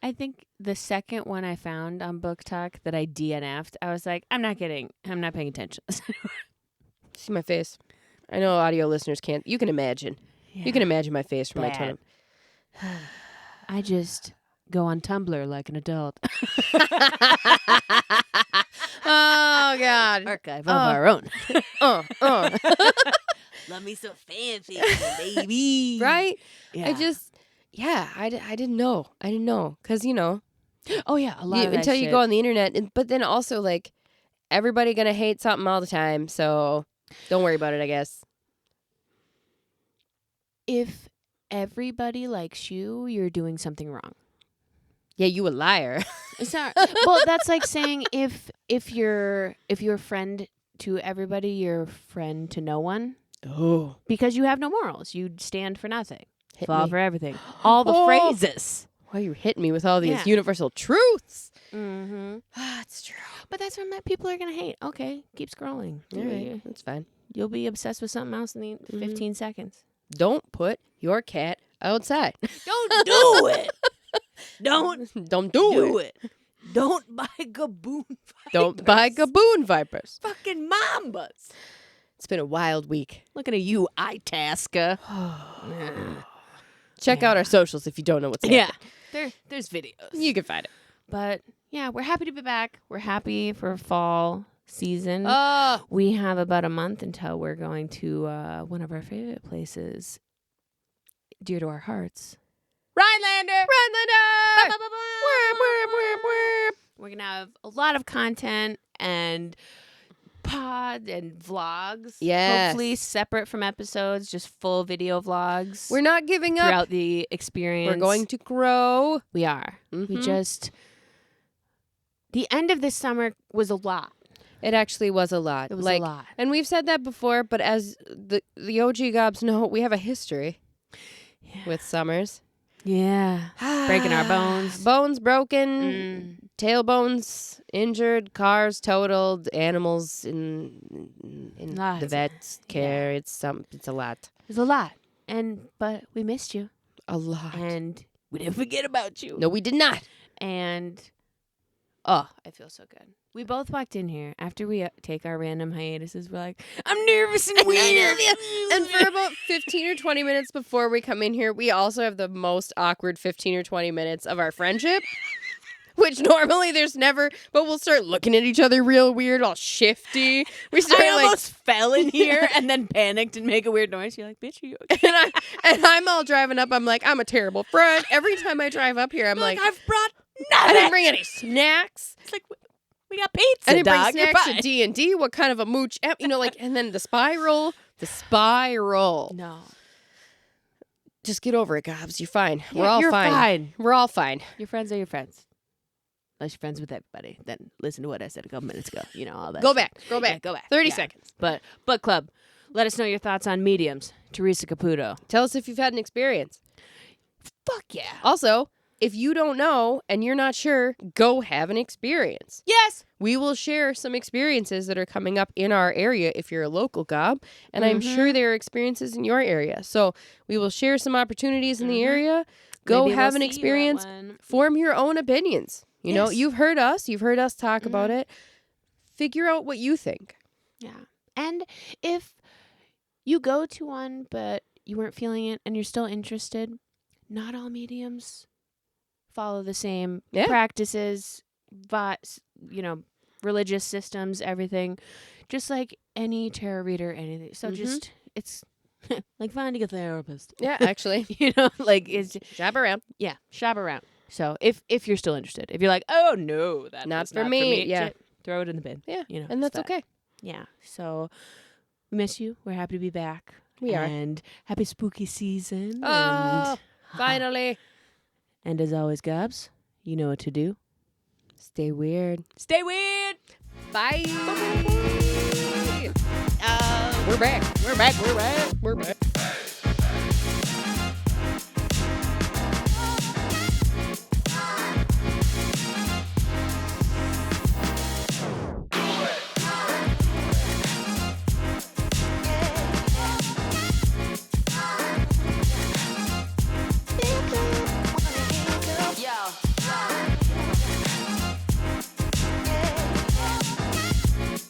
I think the second one I found on Book Talk that I DNF'd, I was like, I'm not paying attention. See my face. I know audio listeners can't. You can imagine. Yeah. You can imagine my face from my tone. I just go on Tumblr like an adult. Oh, God. Archive of our own. Love me some fanfiction, baby. Right? Yeah. I didn't know. Because, oh, yeah. A lot of that until you shit. go on the internet. But then also, everybody going to hate something all the time. So don't worry about it, I guess. If everybody likes you, you're doing something wrong. Yeah, you a liar. Sorry. Well, that's like saying if you're a friend to everybody, you're a friend to no one. Oh. Because you have no morals. You stand for nothing. Fall for everything. All the phrases. Why are you hitting me with all these universal truths? Mm-hmm. That's true. But that's what people are going to hate. Okay, keep scrolling. All right, that's fine. You'll be obsessed with something else in the 15 seconds. Don't put your cat outside. Don't do it. Don't do it. Don't buy gaboon vipers. Don't buy gaboon vipers. Fucking mambas. It's been a wild week. Looking at you, Itasca. Check out our socials if you don't know what's happening. Yeah, there's videos. You can find it. But yeah, we're happy to be back. We're happy for fall season. Oh. We have about a month until we're going to one of our favorite places, dear to our hearts. Rhinelander! We're going to have a lot of content and pod and vlogs. Yes. Hopefully separate from episodes, just full video vlogs. We're not giving up. Throughout the experience. We're going to grow. We are. We just... The end of this summer was a lot. It actually was a lot. It was a lot. And we've said that before, but as the OG Gobs know, we have a history with summers. Yeah. Breaking our bones. Bones broken, tailbones injured, cars totaled, animals in the vet's care. Yeah. It's a lot. It's a lot. But we missed you. A lot. And we didn't forget about you. No, we did not. And Oh, I feel so good. We both walked in here after we take our random hiatuses. We're like, I'm nervous and weird. And for about 15 or 20 minutes before we come in here, we also have the most awkward 15 or 20 minutes of our friendship. Which normally there's never, but we'll start looking at each other real weird, all shifty. We start I almost fell in here and then panicked and make a weird noise. You're like, bitch, are you okay? And I'm all driving up. I'm like, I'm a terrible friend. Every time I drive up here, I'm like, I've brought nothing. I didn't bring any snacks. It's like, we got pizza, I didn't dog. bring snacks to D&D. What kind of a mooch? And then the spiral. No. Just get over it, Gobs. You're fine. Yeah, We're all you're fine. We're all fine. Your friends are your friends. Unless you're friends with everybody, then listen to what I said a couple minutes ago. You know, all that. Go shit. back. Go back. Yeah, go back. 30 seconds. But Club, let us know your thoughts on mediums. Theresa Caputo. Tell us if you've had an experience. Fuck yeah. Also, if you don't know and you're not sure, go have an experience. Yes. We will share some experiences that are coming up in our area if you're a local gob, and I'm sure there are experiences in your area. So we will share some opportunities in the area. Go Maybe have we'll an see you at experience. one. Form your own opinions. You know, you've heard us talk about it. Figure out what you think. Yeah. And if you go to one but you weren't feeling it and you're still interested, not all mediums follow the same practices, religious systems, everything. Just like any tarot reader, anything. So just, it's like finding a therapist. Yeah, actually. It's shop around. Yeah, shop around. So if you're still interested, if you're like, oh no, that's not for me. Yeah, throw it in the bin. Yeah, and that's okay. Yeah. So we miss you. We're happy to be back. We are. And happy spooky season. Oh, finally. And as always, Gobs, you know what to do. Stay weird. Stay weird. Bye. We're back. We're back.